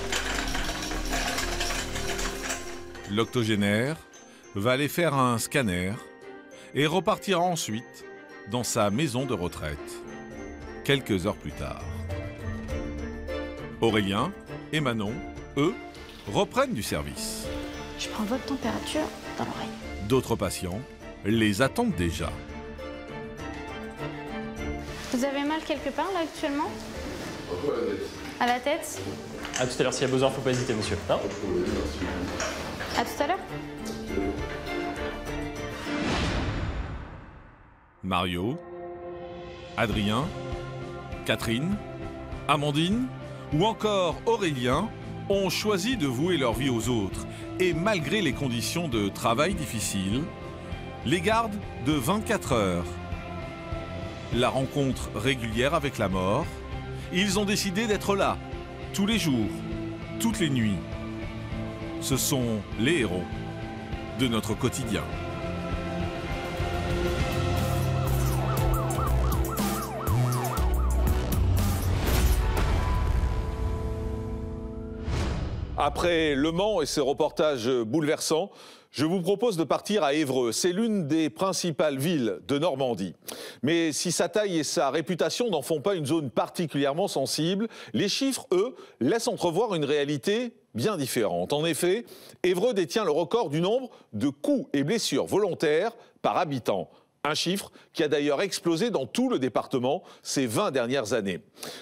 L'octogénaire va aller faire un scanner et repartira ensuite dans sa maison de retraite, quelques heures plus tard. Aurélien et Manon, eux, reprennent du service. Je prends votre température dans l'oreille. D'autres patients les attendent déjà. Vous avez mal quelque part là actuellement? À la tête? À tout à l'heure, s'il y a besoin, faut pas hésiter, monsieur. Hein? À tout à l'heure. Mario, Adrien, Catherine, Amandine ou encore Aurélien ont choisi de vouer leur vie aux autres et malgré les conditions de travail difficiles, les gardent de 24 heures. La rencontre régulière avec la mort, ils ont décidé d'être là, tous les jours, toutes les nuits. Ce sont les héros de notre quotidien. Après Le Mans et ses reportages bouleversants, je vous propose de partir à Évreux. C'est l'une des principales villes de Normandie. Mais si sa taille et sa réputation n'en font pas une zone particulièrement sensible, les chiffres, eux, laissent entrevoir une réalité bien différente. En effet, Évreux détient le record du nombre de coups et blessures volontaires par habitant. Un chiffre qui a d'ailleurs explosé dans tout le département ces 20 dernières années.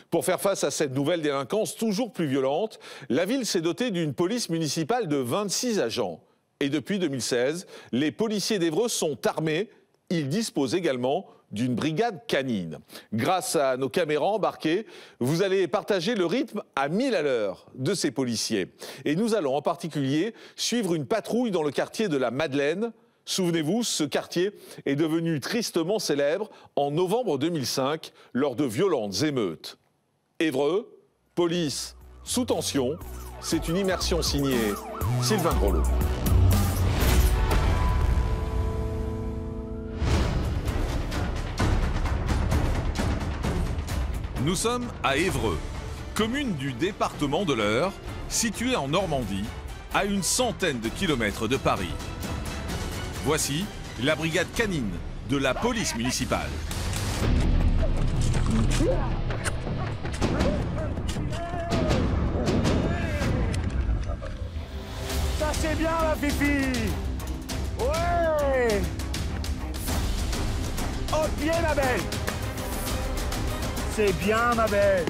Pour faire face à cette nouvelle délinquance toujours plus violente, la ville s'est dotée d'une police municipale de 26 agents. Et depuis 2016, les policiers d'Évreux sont armés. Ils disposent également d'une brigade canine. Grâce à nos caméras embarquées, vous allez partager le rythme à 1000 à l'heure de ces policiers. Et nous allons en particulier suivre une patrouille dans le quartier de la Madeleine. Souvenez-vous, ce quartier est devenu tristement célèbre en novembre 2005 lors de violentes émeutes. Évreux, police sous tension, c'est une immersion signée Sylvain Grolot. Nous sommes à Évreux, commune du département de l'Eure, située en Normandie, à une centaine de kilomètres de Paris. Voici la brigade canine de la police municipale. Ça c'est bien la fifi. Ouais. Au pied ma belle. C'est bien ma belle.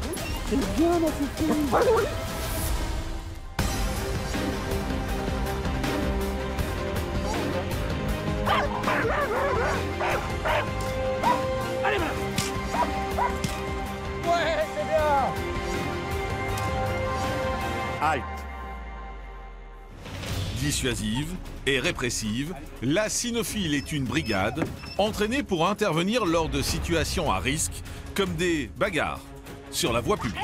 C'est bien ma fifi. Allez maintenant. Ouais, c'est bien. Halte. Dissuasive et répressive, la cynophile est une brigade entraînée pour intervenir lors de situations à risque, comme des bagarres sur la voie publique.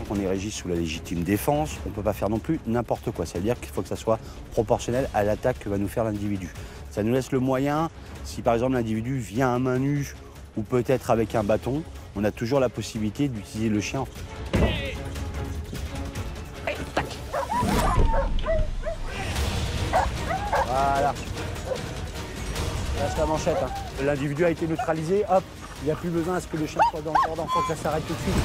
On est régi sous la légitime défense, on ne peut pas faire non plus n'importe quoi. Ça veut dire qu'il faut que ça soit proportionnel à l'attaque que va nous faire l'individu. Ça nous laisse le moyen, si par exemple l'individu vient à main nue ou peut-être avec un bâton, on a toujours la possibilité d'utiliser le chien. Voilà. Lâche la manchette. Hein. L'individu a été neutralisé, hop, il n'y a plus besoin à ce que le chien soit dans le cordon, il faut que ça s'arrête tout de suite.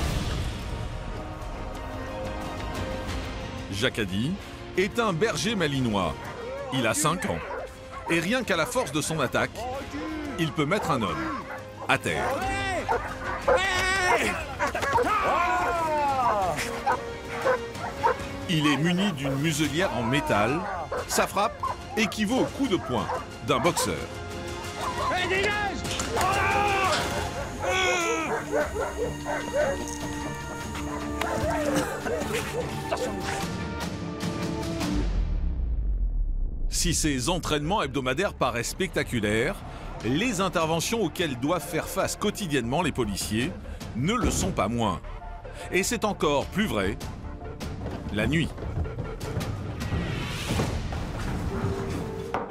Jacques Addy est un berger malinois. Il a 5 ans. Et rien qu'à la force de son attaque, il peut mettre un homme à terre. Il est muni d'une muselière en métal. Sa frappe équivaut au coup de poing d'un boxeur. Hey, dégage! Si ces entraînements hebdomadaires paraissent spectaculaires, les interventions auxquelles doivent faire face quotidiennement les policiers ne le sont pas moins. Et c'est encore plus vrai la nuit.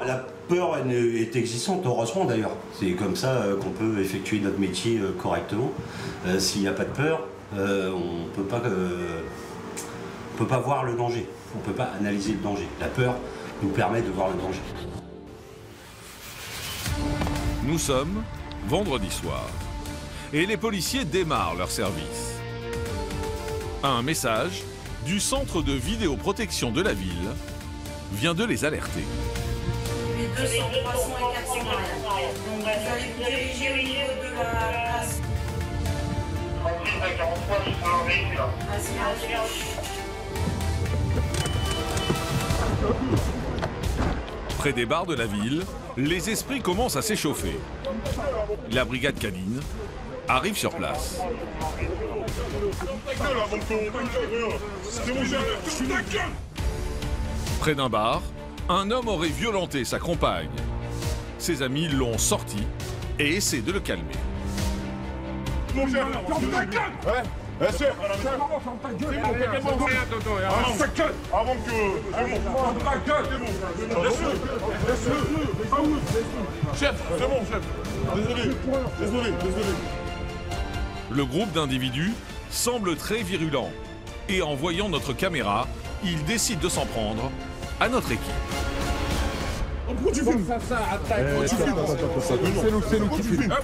La peur est existante, heureusement d'ailleurs. C'est comme ça qu'on peut effectuer notre métier correctement. S'il n'y a pas de peur, on ne peut pas voir le danger. On ne peut pas analyser le danger. La peur nous permet de voir le danger. Nous sommes vendredi soir et les policiers démarrent leur service. Un message du centre de vidéoprotection de la ville vient de les alerter. Les 200, 300 et 400 arrière. Donc vous allez vous diriger au niveau de la place. Près des bars de la ville, les esprits commencent à s'échauffer. La brigade canine arrive sur place. Près d'un bar, un homme aurait violenté sa compagne. Ses amis l'ont sorti et essaient de le calmer. Mon chef, ferme ta gueule! Ouais, chef, ferme ta gueule! Avant que... Ferme ta gueule! Laisse-le! Chef, c'est bon, chef. Désolé. Le groupe d'individus semble très virulent et en voyant notre caméra, il décide de s'en prendre à notre équipe. Pourquoi tu filmes ça? C'est nous qui filmons.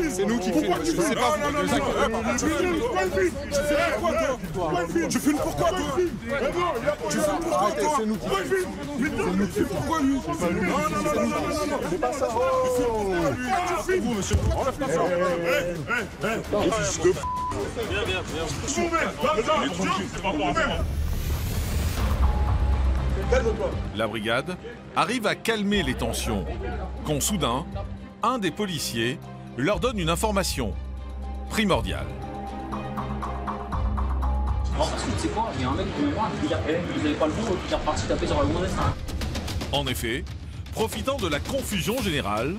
C'est nous qui filmons. Je sais pas. Tu filmes pourquoi toi? Tu filmes pourquoi toi? C'est nous qui filmons. Pourquoi lui? C'est pas ça. Tu filmes, monsieur. Enlève ta soeur. Viens. Calme-toi. La brigade arrive à calmer les tensions, quand soudain, un des policiers leur donne une information primordiale. Non, parce que tu sais quoi, il y a un mec qui me voit, il dit vous n'avez pas le bon, il est reparti taper sur la gonzesse. En effet, profitant de la confusion générale,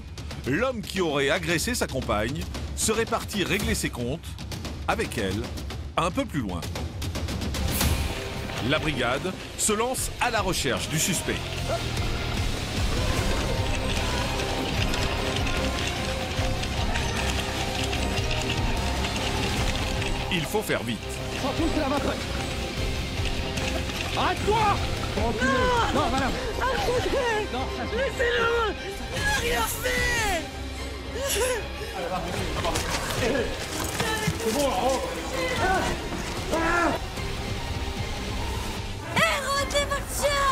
l'homme qui aurait agressé sa compagne serait parti régler ses comptes avec elle un peu plus loin. La brigade se lance à la recherche du suspect. Il faut faire vite. Arrête-toi! Non, madame! Arrêtez! Non, laissez-le! Il n'a rien fait! C'est bon, rentre! Hé, retenez votre chien!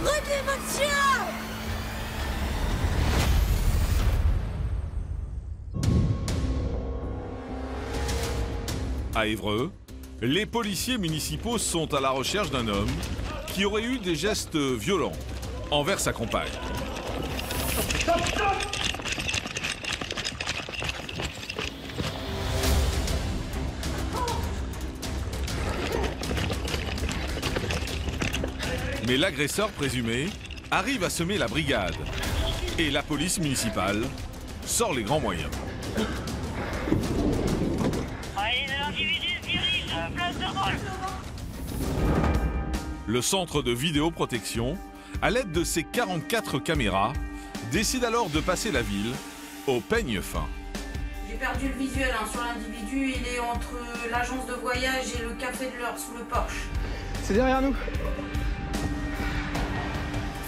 Retenez votre chien! À Évreux, les policiers municipaux sont à la recherche d'un homme qui aurait eu des gestes violents envers sa compagne. Mais l'agresseur présumé arrive à semer la brigade et la police municipale sort les grands moyens. Le centre de vidéoprotection, à l'aide de ses 44 caméras, décide alors de passer la ville au peigne fin. J'ai perdu le visuel sur l'individu, il est entre l'agence de voyage et le café de l'heure sous le porche. C'est derrière nous.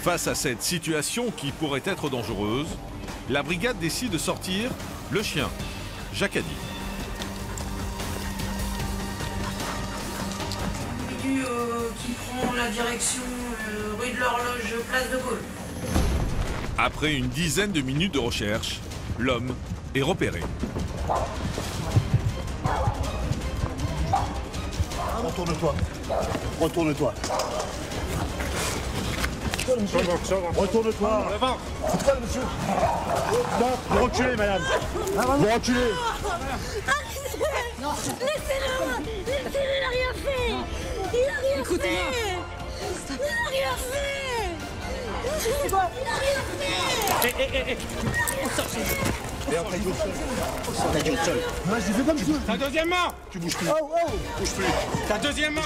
Face à cette situation qui pourrait être dangereuse, la brigade décide de sortir le chien, Jacadi. Qui prend la direction rue de l'Horloge, place de Gaulle. Après une dizaine de minutes de recherche, l'homme est repéré. Retourne-toi. Retourne-toi. Retourne-toi. C'est quoi, monsieur? Non, vous reculez, madame. Vous reculez. Non, laissez-le. Laissez-le, il n'a rien fait. Il n'a rien fait. Il n'a rien fait. Il n'a rien fait. Et après, il T'as dit au sol. Moi, je fais comme ça. Ta deuxième main. Tu bouges plus. Bouge plus. Ta deuxième main.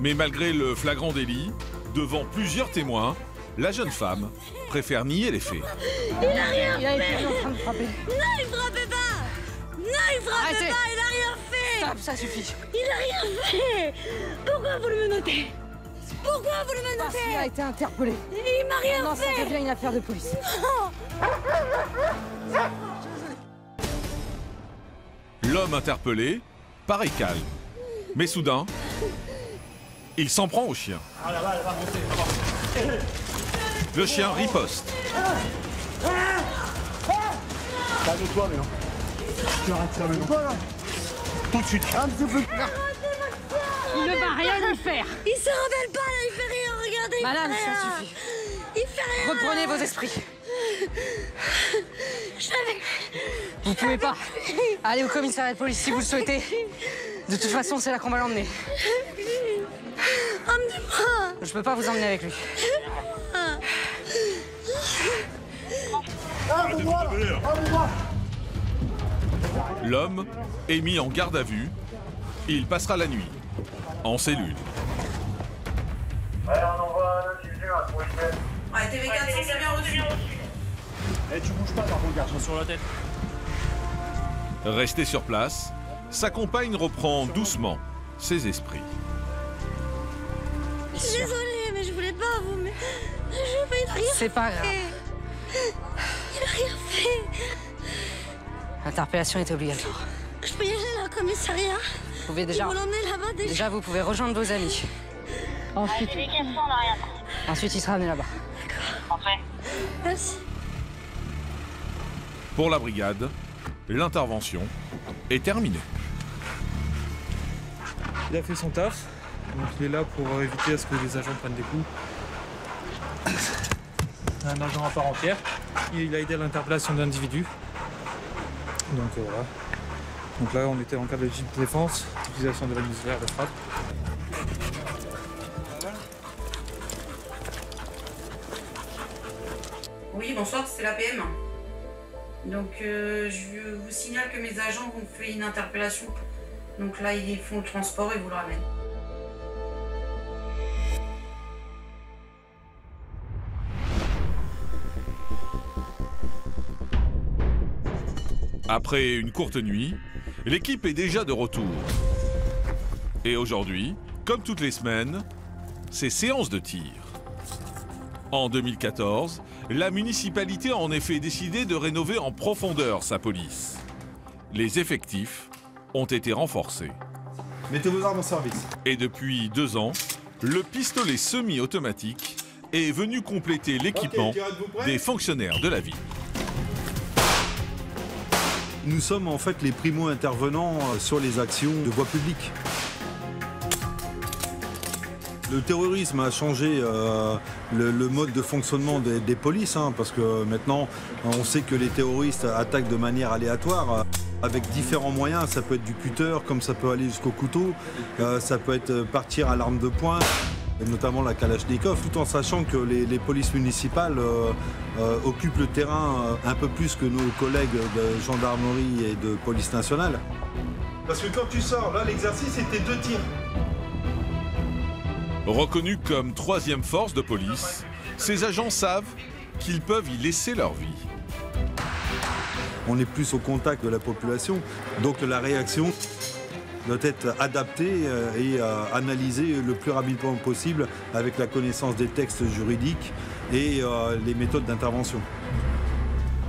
Mais malgré le flagrant délit, devant plusieurs témoins, la jeune femme préfère nier les faits. Il n'a rien fait. Il est en train de frapper. Non, il frappait pas. Non, il frappait pas. Il n'a rien fait. Stop, ça suffit. Il n'a rien fait. Pourquoi vous le menotez? Pourquoi vous le menotez? Parce qu'il a été interpellé. Il m'a rien fait. fait. Ça devient une affaire de police. Non. L'homme interpellé paraît calme. Mais soudain, il s'en prend au chien. Ah là-bas, elle va monter. Elle va monter. Le chien riposte. Calme-toi, mais non. Tu arrêtes ça, mais non. Tout de suite. Un petit peu. Il ne va rien lui faire. Il se rebelle pas, là, il fait rien. Regardez, Madame, il fait rien. ça suffit. Il fait rien. Reprenez vos esprits. Je l'avais... Vous pouvez pas. Allez au commissariat de police si vous le souhaitez. De toute façon, c'est là qu'on va l'emmener. Emmenez-moi. Je peux pas vous emmener avec lui. L'homme est mis en garde à vue. Il passera la nuit en cellule. Ouais, on envoie un individu à pour Ouais, TV4, c'est bien reçu. Eh, tu bouges pas par contre, garçon, sur la tête. Resté sur place, sa compagne reprend doucement ses esprits. Je suis désolée, mais je voulais pas vous... Mais... Il a rien C'est pas fait. grave. Il a rien fait. L'interpellation est obligatoire. Je peux y aller là, au commissariat. Vous pouvez déjà... Ils vont l'emmener là-bas déjà. Déjà, vous pouvez rejoindre vos amis. Ensuite... Ensuite, il sera amené là-bas. D'accord. Merci. Pour la brigade, l'intervention est terminée. Il a fait son taf. Donc il est là pour éviter à ce que les agents prennent des coups. C'est un agent à part entière. Il a aidé à l'interpellation d'individus. Donc voilà. Donc là on était en cas de légitime défense, utilisation de la muselière de frappe. Oui, bonsoir, c'est l'APM. Donc je vous signale que mes agents ont fait une interpellation. Donc là, ils font le transport et vous le ramènent. Après une courte nuit, l'équipe est déjà de retour. Et aujourd'hui, comme toutes les semaines, c'est séance de tir. En 2014, la municipalité a en effet décidé de rénover en profondeur sa police. Les effectifs ont été renforcés. Mettez vos armes en service. Et depuis 2 ans, le pistolet semi-automatique est venu compléter l'équipement des fonctionnaires de la ville. Nous sommes en fait les primo-intervenants sur les actions de voie publique. Le terrorisme a changé le mode de fonctionnement des polices, parce que maintenant on sait que les terroristes attaquent de manière aléatoire avec différents moyens. Ça peut être du cutter, comme ça peut aller jusqu'au couteau, ça peut être partir à l'arme de poing, et notamment la Kalachnikov, tout en sachant que les polices municipales occupent le terrain un peu plus que nos collègues de gendarmerie et de police nationale. Parce que quand tu sors, là l'exercice c'était 2 tirs. Reconnus comme 3e force de police, ces agents savent qu'ils peuvent y laisser leur vie. On est plus au contact de la population, donc la réaction doit être adaptée et analysée le plus rapidement possible avec la connaissance des textes juridiques et les méthodes d'intervention.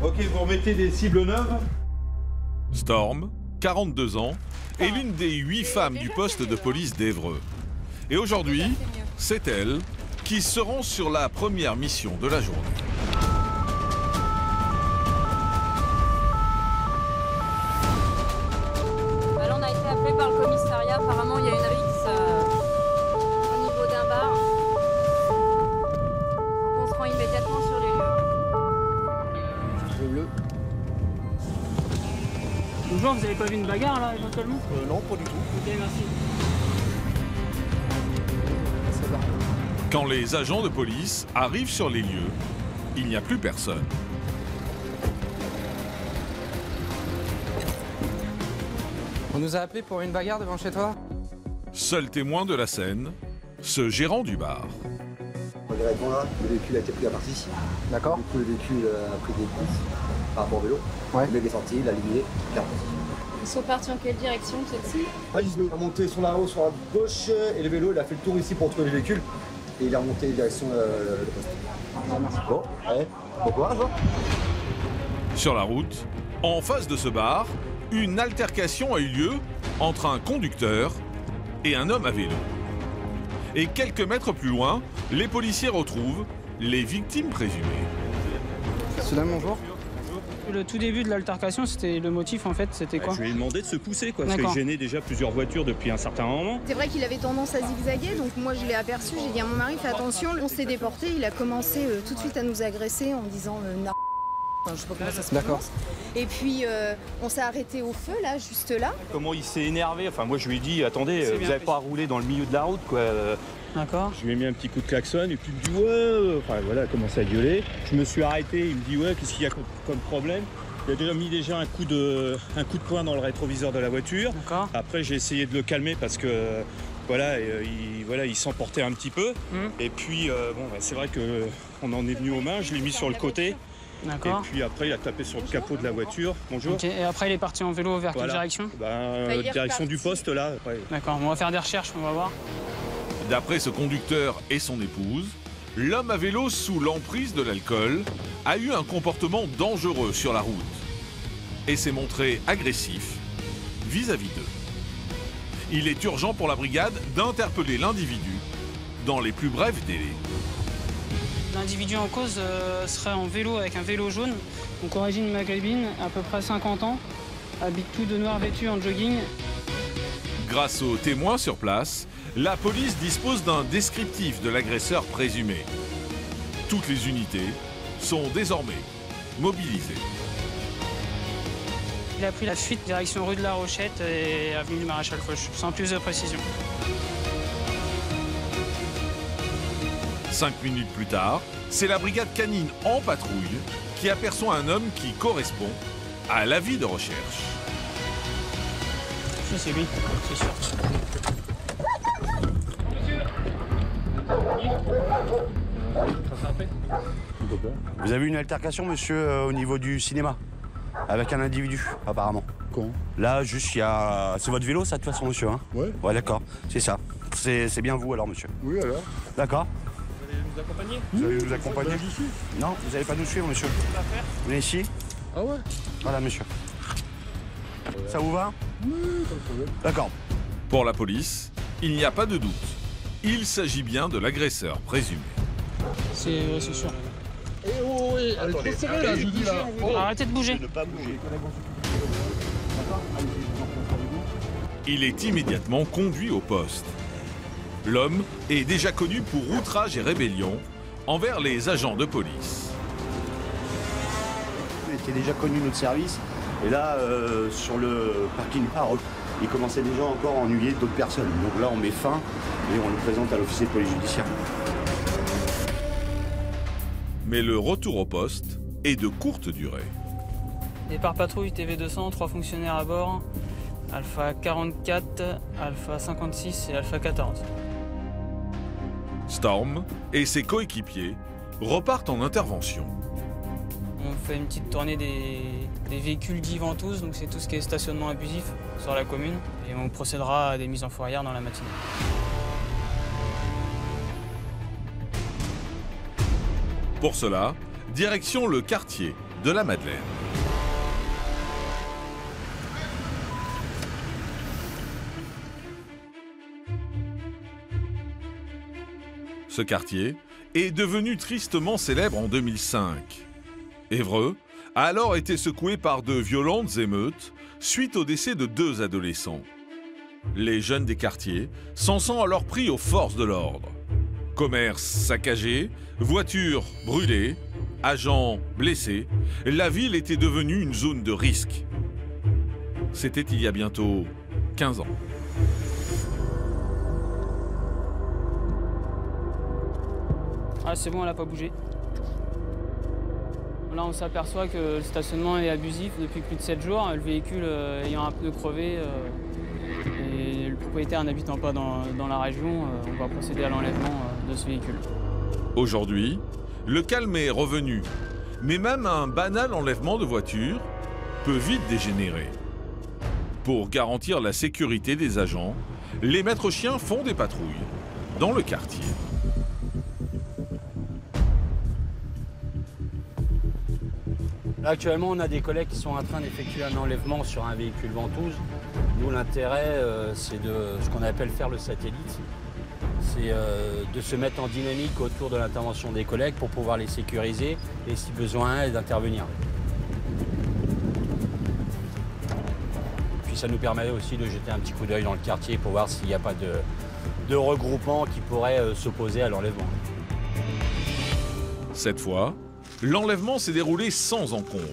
Ok, vous remettez des cibles neuves. Storm, 42 ans, est l'une des 8 femmes du poste de police d'Évreux. Et aujourd'hui, c'est elle qui se rend sur la première mission de la journée. Là, on a été appelé par le commissariat. Apparemment, il y a une rixe au niveau d'un bar. Donc, on se rend immédiatement sur les lieux. Bleu. Bonjour, vous avez pas vu une bagarre là éventuellement? Non, pas du tout. Ok, merci. Quand les agents de police arrivent sur les lieux, il n'y a plus personne. On nous a appelé pour une bagarre devant chez toi? Seul témoin de la scène, ce gérant du bar. Regrettement là, le véhicule a été pris à partie. D'accord. Du coup, le véhicule a pris des coups par rapport au vélo. Ouais. Le mec est sorti, il a aligné, il est reparti. Ils sont partis en quelle direction, celle-ci? Ils sont montés sur la haut, sur la gauche, et le vélo, il a fait le tour ici pour trouver le véhicule. Et il est remonté direction le poste. Bon, allez, bon courage. Sur la route, en face de ce bar, une altercation a eu lieu entre un conducteur et un homme à vélo. Et quelques mètres plus loin, les policiers retrouvent les victimes présumées. Cela, bonjour. Le tout début de l'altercation, c'était le motif en fait, c'était quoi? Je lui ai demandé de se pousser, quoi, parce qu'il gênait déjà plusieurs voitures depuis un certain moment. C'est vrai qu'il avait tendance à zigzaguer, donc moi je l'ai aperçu, j'ai dit à mon mari fais attention, on s'est déporté, il a commencé tout de suite à nous agresser en disant je sais pas comment ça se prononce. Et puis on s'est arrêté au feu là, juste là. Comment il s'est énervé, enfin moi je lui ai dit attendez, vous n'avez pas à rouler dans le milieu de la route quoi. D'accord. Je lui ai mis un petit coup de klaxon et puis il me dit ouais, enfin voilà, il a commencé à gueuler. Je me suis arrêté, il me dit ouais, qu'est-ce qu'il y a comme problème? Il a déjà mis un coup de poing dans le rétroviseur de la voiture. Après j'ai essayé de le calmer parce que voilà, il s'emportait un petit peu. Et puis bon, c'est vrai qu'on en est venu aux mains, je l'ai mis sur le côté. D'accord. Et puis après il a tapé sur le capot de la voiture. Bonjour. Ok. Et après il est parti en vélo vers quelle direction? Direction du poste là. Ouais. D'accord, on va faire des recherches, on va voir. D'après ce conducteur et son épouse, l'homme à vélo sous l'emprise de l'alcool a eu un comportement dangereux sur la route et s'est montré agressif vis-à-vis d'eux. Il est urgent pour la brigade d'interpeller l'individu dans les plus brefs délais. L'individu en cause serait en vélo avec un vélo jaune, donc origine maghrébine, à peu près 50 ans, habite tout de noir vêtu en jogging. Grâce aux témoins sur place, la police dispose d'un descriptif de l'agresseur présumé. Toutes les unités sont désormais mobilisées. Il a pris la fuite direction rue de la Rochette et avenue du Maréchal Foch, sans plus de précision. 5 minutes plus tard, c'est la brigade canine en patrouille qui aperçoit un homme qui correspond à l'avis de recherche. Si, c'est lui, c'est sûr. Vous avez eu une altercation, monsieur, au niveau du cinéma, avec un individu, apparemment. Quand? Là, juste, il y a... C'est votre vélo, ça, de toute façon, monsieur, hein? Ouais. Ouais, d'accord, c'est ça. C'est bien vous, alors, monsieur? Oui, alors. D'accord. Vous allez nous accompagner? Vous allez nous accompagner? Non, vous n'allez pas nous suivre, monsieur. Vous venez ici? Ah ouais? Voilà, monsieur. Ça vous va? Oui, pas de problème. D'accord. Pour la police, il n'y a pas de doute. Il s'agit bien de l'agresseur présumé. C'est sûr. Eh oh, oui, elle est trop serrée là, je dis là. Oh. Arrêtez de bouger. Ne pas bouger. Il est immédiatement conduit au poste. L'homme est déjà connu pour outrage et rébellion envers les agents de police. Il était déjà connu de notre service. Et là, sur le parking bar, il commençait déjà encore à ennuyer d'autres personnes. Donc là, on met fin et on le présente à l'officier de police judiciaire. Mais le retour au poste est de courte durée. Départ patrouille TV200, 3 fonctionnaires à bord. Alpha 44, Alpha 56 et Alpha 14. Storm et ses coéquipiers repartent en intervention. On fait une petite tournée des véhicules dits ventouses, donc c'est tout ce qui est stationnement abusif sur la commune. Et on procédera à des mises en fourrière dans la matinée. Pour cela, direction le quartier de la Madeleine. Ce quartier est devenu tristement célèbre en 2005. Évreux a alors été secoué par de violentes émeutes suite au décès de 2 adolescents. Les jeunes des quartiers s'en sont alors pris aux forces de l'ordre. Commerces saccagés, voitures brûlées, agents blessés, la ville était devenue une zone de risque. C'était il y a bientôt 15 ans. Ah, c'est bon, elle n'a pas bougé. Là, on s'aperçoit que le stationnement est abusif depuis plus de 7 jours, le véhicule ayant un pneu crevé et le propriétaire n'habitant pas dans la région, on va procéder à l'enlèvement de ce véhicule. Aujourd'hui, le calme est revenu, mais même un banal enlèvement de voiture peut vite dégénérer. Pour garantir la sécurité des agents, les maîtres chiens font des patrouilles dans le quartier. Là, actuellement, on a des collègues qui sont en train d'effectuer un enlèvement sur un véhicule ventouse. Nous, l'intérêt, c'est de ce qu'on appelle faire le satellite. C'est de se mettre en dynamique autour de l'intervention des collègues pour pouvoir les sécuriser et, si besoin, d'intervenir. Puis ça nous permet aussi de jeter un petit coup d'œil dans le quartier pour voir s'il n'y a pas de regroupement qui pourrait s'opposer à l'enlèvement. Cette fois, l'enlèvement s'est déroulé sans encombre.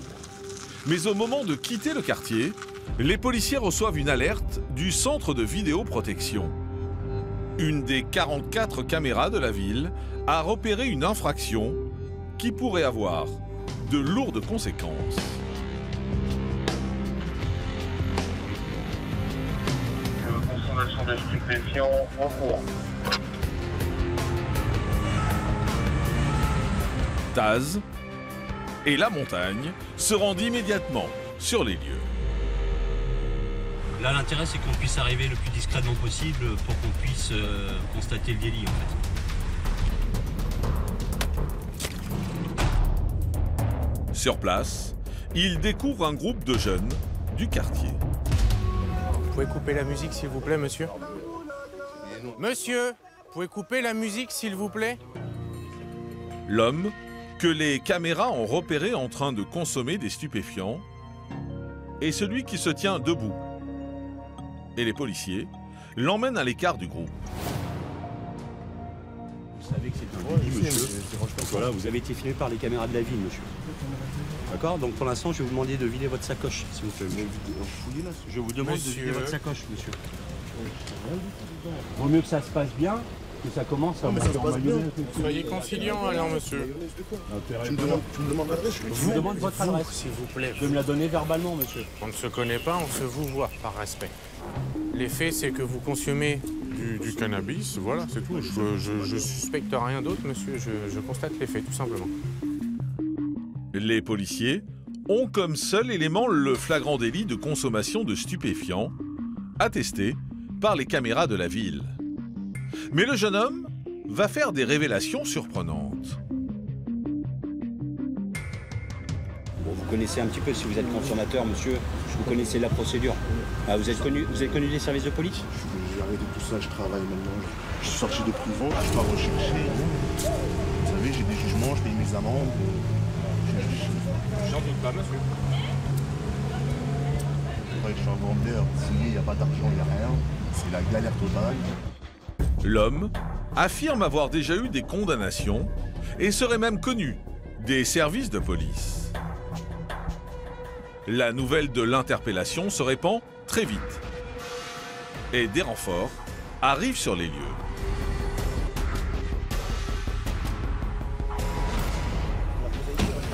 Mais au moment de quitter le quartier, les policiers reçoivent une alerte du centre de vidéoprotection. Une des 44 caméras de la ville a repéré une infraction qui pourrait avoir de lourdes conséquences. Consommation de stupéfiants en cours. Taz et la montagne se rendent immédiatement sur les lieux. Là, l'intérêt, c'est qu'on puisse arriver le plus discrètement possible pour qu'on puisse constater le délit, en fait. Sur place, ils découvrent un groupe de jeunes du quartier. Vous pouvez couper la musique, s'il vous plaît, monsieur? Monsieur, vous pouvez couper la musique, s'il vous plaît? L'homme que les caméras ont repéré en train de consommer des stupéfiants est celui qui se tient debout. Et les policiers l'emmènent à l'écart du groupe. savez que c'est un délit, monsieur. Voilà, vous avez été filmé par les caméras de la ville, monsieur. D'accord? Donc pour l'instant, je vais vous demander de vider votre sacoche, s'il vous plaît. Je vous demande de vider votre sacoche, monsieur. Vaut mieux que ça se passe bien, que ça commence à... Soyez conciliant alors, monsieur. Tu me demandes l'adresse? Je vous demande votre adresse. S'il vous plaît. Je vais me la donner verbalement, monsieur. On ne se connaît pas, on se vous voit par respect. Les faits, c'est que vous consommez du cannabis, voilà, c'est tout. Je suspecte rien d'autre, monsieur, je constate les faits, tout simplement. Les policiers ont comme seul élément le flagrant délit de consommation de stupéfiants, attesté par les caméras de la ville. Mais le jeune homme va faire des révélations surprenantes. Bon, vous connaissez un petit peu, si vous êtes consommateur, monsieur, vous connaissez la procédure. Ah, vous êtes connu des services de police? J'ai arrêté tout ça, je travaille maintenant. Je suis sorti de prison, je suis pas recherché. Vous savez, j'ai des jugements, je paye mes amendes. J'en doute pas, monsieur. Je suis un vendeur, signé, il n'y a pas d'argent, il n'y a rien. C'est la galère totale. L'homme affirme avoir déjà eu des condamnations et serait même connu des services de police. La nouvelle de l'interpellation se répand très vite et des renforts arrivent sur les lieux.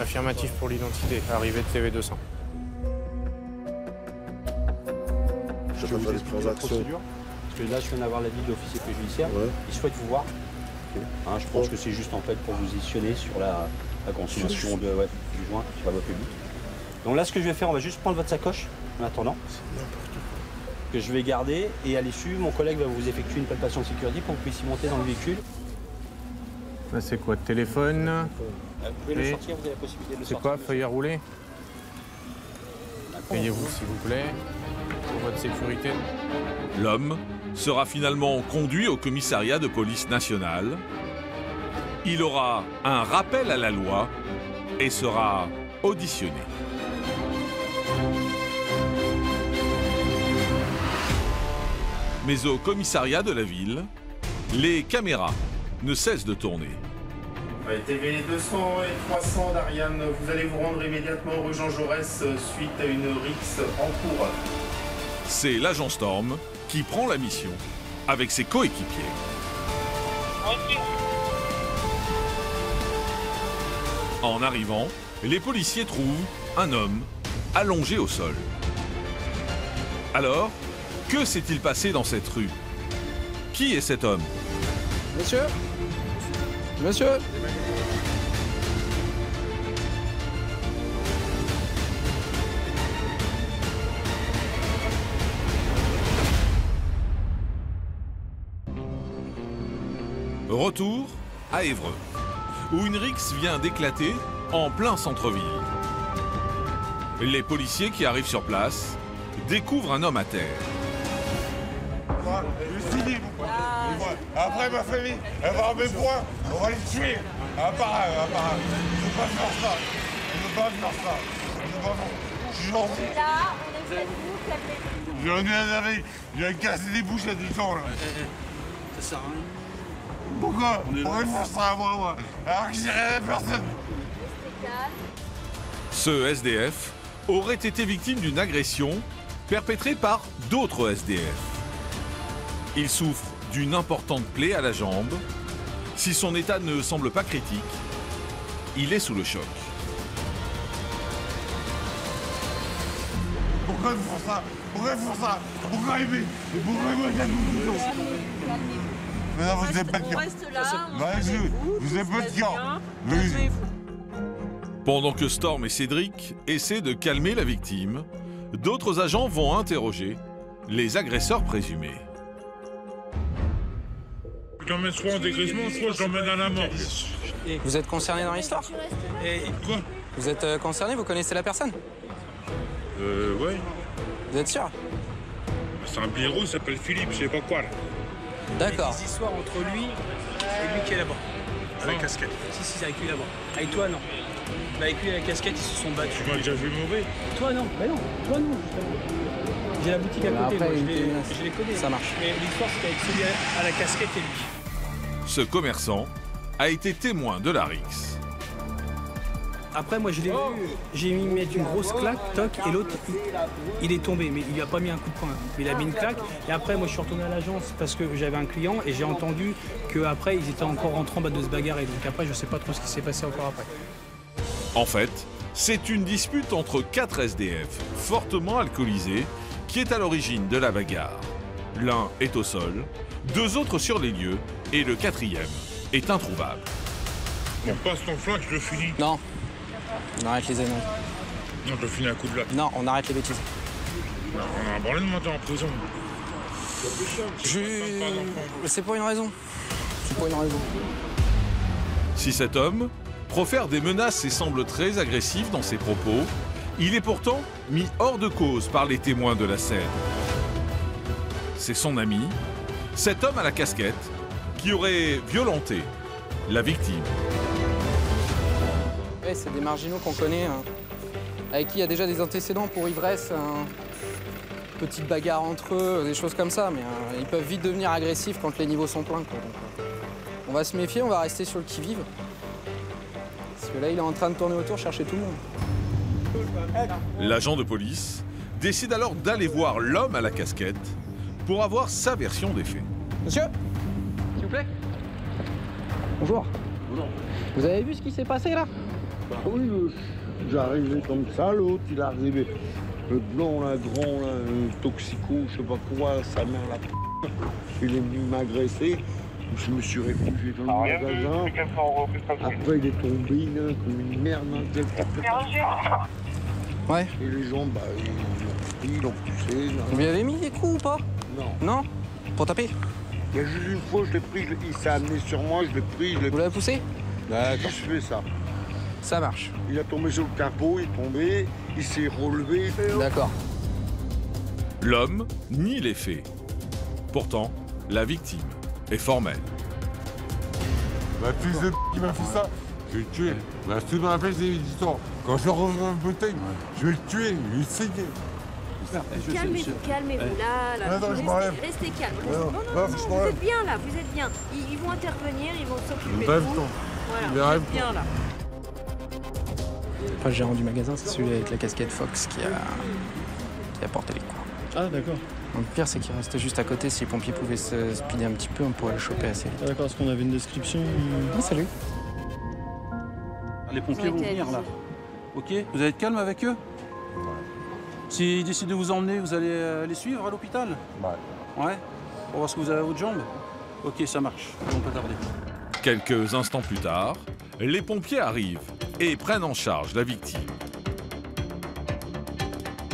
Affirmatif pour l'identité, arrivée de TV200. Je vais faire les transactions. Parce que là, je viens d'avoir l'avis de l'officier judiciaire. Ouais. Il souhaite vous voir. Okay. Hein, je pense que c'est juste en fait pour vous positionner sur la consommation du joint sur la voie publique. Donc là, ce que je vais faire, on va juste prendre votre sacoche en attendant. Que je vais garder et à l'issue, mon collègue va vous effectuer une palpation de sécurité pour que vous puissiez monter dans le véhicule. Là, c'est quoi? Téléphone? Vous pouvez le sortir, vous avez la possibilité de le sortir. C'est quoi? Feuille à rouler? Payez-vous, s'il vous plaît, pour votre sécurité. L'homme sera finalement conduit au commissariat de police nationale. Il aura un rappel à la loi et sera auditionné. Mais au commissariat de la ville, les caméras ne cessent de tourner. TV 200 et 300 d'Ariane, vous allez vous rendre immédiatement rue Jean Jaurès suite à une rixe en cours. C'est l'agent Storm qui prend la mission avec ses coéquipiers. En arrivant, les policiers trouvent un homme allongé au sol. Alors, que s'est-il passé dans cette rue? Qui est cet homme? Monsieur? Monsieur? Retour à Évreux, où une rixe vient d'éclater en plein centre-ville. Les policiers qui arrivent sur place découvrent un homme à terre. Après ma famille, elle va avoir mes points, on va les tuer. Un par un, un par un. Je ne peux pas faire ça. Je ne peux pas faire ça. Je suis gentil. Là, on est près de vous, calmez-vous. J'ai venu à la vie, je vais casser des bouches à du temps là. Ça sert à rien. Pourquoi? Pourquoi ils font ça à moi? Alors que j'ai rien à personne. Ce SDF aurait été victime d'une agression perpétrée par d'autres SDF. Il souffre d'une importante plaie à la jambe. Si son état ne semble pas critique, il est sous le choc. Pourquoi ils font ça? Pourquoi ils font ça? Pourquoi ils mettent? Pourquoi ils mettent la coupe? Mais non, vous êtes pas de camp. Vous êtes pas de camp. Pendant que Storm et Cédric essaient de calmer la victime, d'autres agents vont interroger les agresseurs présumés. Je l'emmène soit en dégraissement, soit je l'emmène à la mort. Vous êtes concerné dans l'histoire? Quoi? Vous êtes concerné, vous connaissez la personne? Ouais. Vous êtes sûr? C'est un blaireau, il s'appelle Philippe, je sais pas quoi là. D'accord. Il y a des histoires entre lui et lui qui est là-bas. À la casquette. Si, avec lui là-bas. Avec toi, non. Mais avec lui, à la casquette, ils se sont battus. Tu m'as déjà vu mourir? Toi, non. Bah non, toi, non, justement. J'ai la boutique à côté, après, moi, je les connais. Ça marche. Mais l'histoire, c'est avec celui à la casquette et lui. Ce commerçant a été témoin de la rixe. Après, moi, je l'ai vu, j'ai mis mettre une grosse claque, toc, et l'autre, il est tombé, mais il lui a pas mis un coup de poing. Il a mis une claque, et après, moi, je suis retourné à l'agence parce que j'avais un client, et j'ai entendu qu'après, ils étaient encore en train de se bagarrer. Donc après, je sais pas trop ce qui s'est passé encore après. En fait, c'est une dispute entre 4 SDF fortement alcoolisés qui est à l'origine de la bagarre. L'un est au sol, 2 autres sur les lieux, et le 4e est introuvable. On passe ton flingue, je le finis. Non. On arrête les âneries. Non, je le finis un coup de latte. Non, on arrête les bêtises. On a un branlé de monter en prison. C'est pour une raison. C'est pour une raison. Si cet homme profère des menaces et semble très agressif dans ses propos, il est pourtant mis hors de cause par les témoins de la scène. C'est son ami, cet homme à la casquette, qui aurait violenté la victime. Ouais, c'est des marginaux qu'on connaît, hein, avec qui il y a déjà des antécédents pour ivresse, petite bagarre entre eux, des choses comme ça, mais ils peuvent vite devenir agressifs quand les niveaux sont pleins, quoi. Donc, on va se méfier, on va rester sur le qui-vive. Parce que là, il est en train de tourner autour, chercher tout le monde. L'agent de police décide alors d'aller voir l'homme à la casquette pour avoir sa version des faits. Monsieur, s'il vous plaît. Bonjour. Bonjour. Vous avez vu ce qui s'est passé là? Bah oui, j'arrivais comme ça, l'autre il est arrivé. Le blanc là, grand là, toxico, je sais pas quoi, sa mère la p***. Il est venu m'agresser. Je me suis réfugié dans le magasin. Après il est tombé là, comme une merde. Ouais. Et les gens, bah, ils l'ont poussé. Là. Vous lui avez mis des coups ou pas? Non. Non? Pour taper? Il y a juste une fois, je l'ai pris, il s'est amené sur moi, je l'ai pris, je l'ai... Vous l'avez poussé? D'accord. Je fais ça. Ça marche. Il a tombé sur le capot, il est tombé, il s'est relevé. D'accord. L'homme nie les faits. Pourtant, la victime est formelle. La fils de p*** qui m'a fait ça, je vais le tuer. La fille m'a fait des histoires. Quand je reviens un bouteille, je vais le tuer, je vais le saigner. Calmez-vous, calmez-vous, là, Attends, je m'enlève. Restez calme. Non, vous êtes bien là, vous êtes bien. Ils vont intervenir, ils vont s'occuper de vous. Voilà, vous êtes bien là. Enfin, le gérant du magasin, c'est celui avec la casquette Fox qui a porté les coups. Ah d'accord. Donc, le pire, c'est qu'il restait juste à côté. Si les pompiers pouvaient se speeder un petit peu, on pourrait le choper assez vite. Ah d'accord, est-ce qu'on avait une description? Ah, salut. Les pompiers vont venir là. Ok, vous allez être calme avec eux? S'ils décident de vous emmener, vous allez les suivre à l'hôpital? Ouais. Pour voir ce que vous avez à votre jambe? Ok, ça marche. On peut tarder. Quelques instants plus tard, les pompiers arrivent et prennent en charge la victime.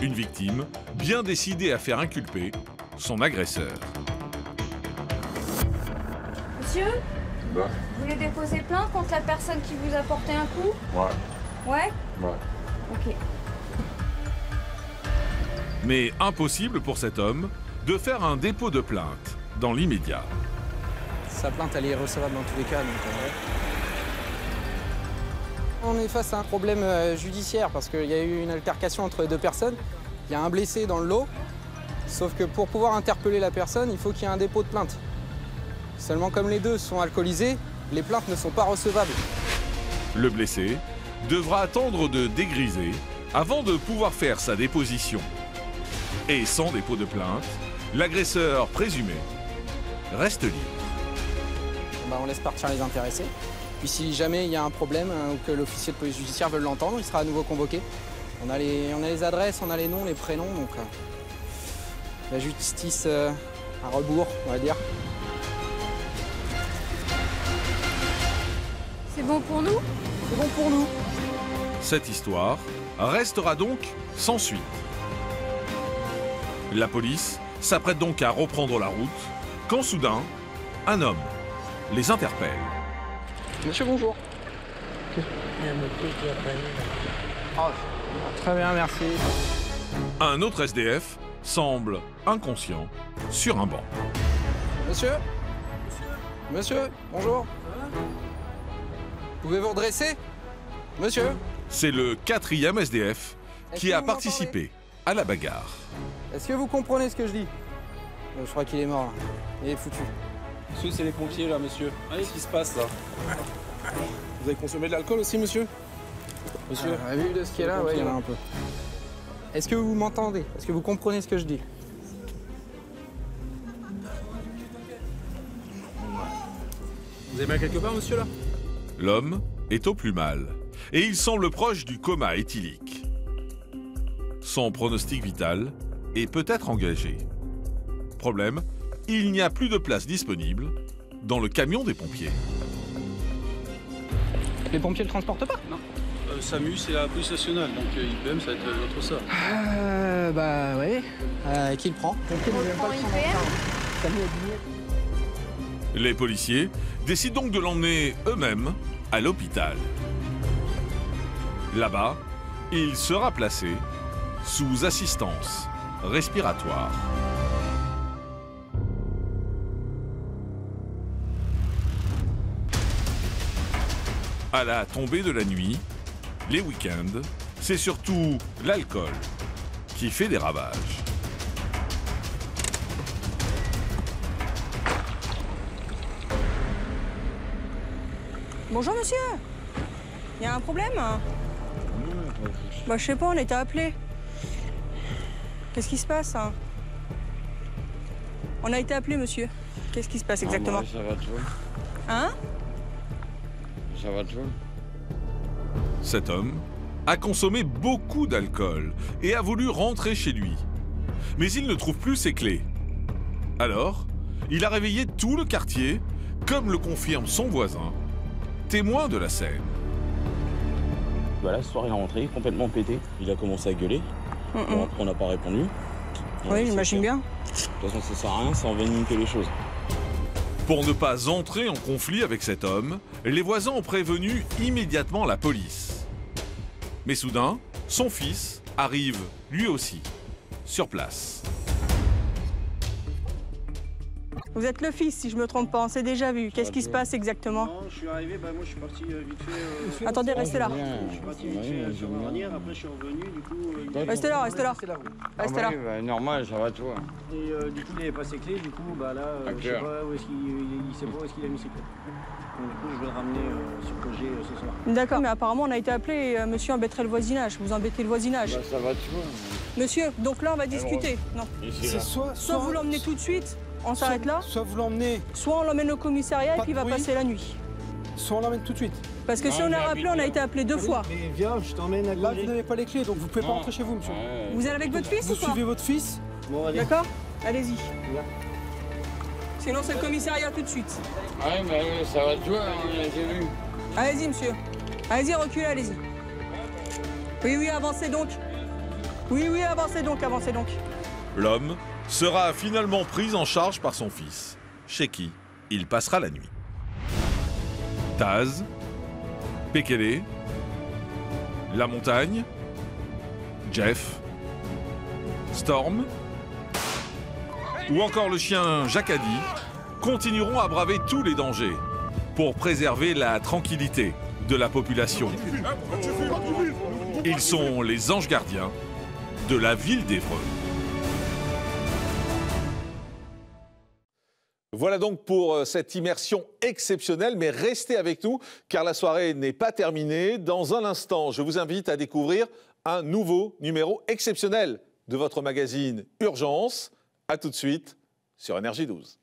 Une victime bien décidée à faire inculper son agresseur. Monsieur, vous voulez déposer plainte contre la personne qui vous a porté un coup? Ouais. Ouais? Ouais. Ok. Mais impossible pour cet homme de faire un dépôt de plainte dans l'immédiat. Sa plainte, elle est irrecevable dans tous les cas. Donc, on est face à un problème judiciaire parce qu'il y a eu une altercation entre 2 personnes. Il y a un blessé dans le lot. Sauf que pour pouvoir interpeller la personne, il faut qu'il y ait un dépôt de plainte. Seulement comme les 2 sont alcoolisés, les plaintes ne sont pas recevables. Le blessé devra attendre de dégriser avant de pouvoir faire sa déposition. Et sans dépôt de plainte, l'agresseur présumé reste libre. Bah, on laisse partir les intéressés. Puis si jamais il y a un problème ou que l'officier de police judiciaire veut l'entendre, il sera à nouveau convoqué. On a les adresses, on a les noms, les prénoms, donc la justice à rebours, on va dire. C'est bon pour nous? C'est bon pour nous. Cette histoire restera donc sans suite. La police s'apprête donc à reprendre la route quand soudain, un homme les interpelle. Monsieur, bonjour. Oh, très bien, merci. Un autre SDF semble inconscient sur un banc. Monsieur? Monsieur, bonjour. Pouvez-vous redresser? Monsieur? C'est le 4e SDF qui a participé à la bagarre. Est-ce que vous comprenez ce que je dis? Je crois qu'il est mort, là. Il est foutu. Monsieur, c'est les pompiers là, monsieur. Qu'est-ce qui se passe là? Vous avez consommé de l'alcool aussi, monsieur? Monsieur vu de ce qu'il y a là, ouais, il y en a un peu. Est-ce que vous m'entendez? Est-ce que vous comprenez ce que je dis? Vous avez mal quelque part, monsieur, là? L'homme est au plus mal et il semble proche du coma éthylique. Son pronostic vital est peut-être engagé. Problème, il n'y a plus de place disponible dans le camion des pompiers. Les pompiers ne le transportent pas? Non. SAMU, c'est la police nationale, donc IPM, ça va être votre sort. Bah ouais. Qui le prend? Les policiers décident donc de l'emmener eux-mêmes à l'hôpital. Là-bas, il sera placé sous assistance respiratoire. À la tombée de la nuit, les week-ends, c'est surtout l'alcool qui fait des ravages. Bonjour monsieur, il y a un problème? Bah je sais pas, on était appelés. Qu'est-ce qui se passe? On a été appelés monsieur. Qu'est-ce qui se passe exactement? Ça va toi. Hein? Ça va toi. Cet homme a consommé beaucoup d'alcool et a voulu rentrer chez lui. Mais il ne trouve plus ses clés. Alors, il a réveillé tout le quartier, comme le confirme son voisin, témoin de la scène. Voilà, ce soir il est rentré, complètement pété. Il a commencé à gueuler. Bon, après, on n'a pas répondu. Oui, j'imagine bien. De toute façon, ça sert à rien, ça envenime que les choses. Pour ne pas entrer en conflit avec cet homme, les voisins ont prévenu immédiatement la police. Mais soudain, son fils arrive, lui aussi, sur place. Vous êtes le fils, si je me trompe pas, on s'est déjà vu. Qu'est-ce qui se passe exactement? Non, je suis arrivé, moi je suis parti vite fait... Attendez, restez là. Je suis parti vite fait sur le dernière, après je suis revenu, du coup... Restez là, restez là. Restez là. Normal, ça va toi. Et du coup, il n'avait pas ses clés, du coup, bah là, je sais pas où est-ce qu'il sait pas où est-ce qu'il a mis ses clés. Donc du coup, je vais le ramener sur Cogé ce soir. D'accord, mais apparemment on a été appelé et monsieur embêterait le voisinage. Vous embêtez le voisinage. Bah, ça va toi. Monsieur, donc là on va discuter. Non. C'est Soit vous l'emmenez tout de suite, on s'arrête là. Soit vous l'emmenez. Soit on l'emmène au commissariat et puis il va passer la nuit. Soit on l'emmène tout de suite. Parce que si on a rappelé, on a été appelé 2 fois. Mais viens, je t'emmène à Là, vous n'avez pas les clés, donc vous pouvez pas rentrer chez vous, monsieur. Vous êtes avec votre fils Vous ou pas? suivez votre fils. Bon, d'accord. Allez-y. Sinon c'est le commissariat tout de suite. Ouais, mais ça va toi, j'ai vu. Allez-y monsieur. Allez-y, reculez, allez-y. Oui, oui, avancez donc. Oui, oui, avancez donc, avancez donc. L'homme sera finalement pris en charge par son fils, chez qui il passera la nuit. Taz, Pekele, La Montagne, Jeff, Storm ou encore le chien Jacadi continueront à braver tous les dangers pour préserver la tranquillité de la population. Ils sont les anges gardiens de la ville d'Évreux. Voilà donc pour cette immersion exceptionnelle, mais restez avec nous car la soirée n'est pas terminée. Dans un instant, je vous invite à découvrir un nouveau numéro exceptionnel de votre magazine Urgence. A tout de suite sur Énergie 12.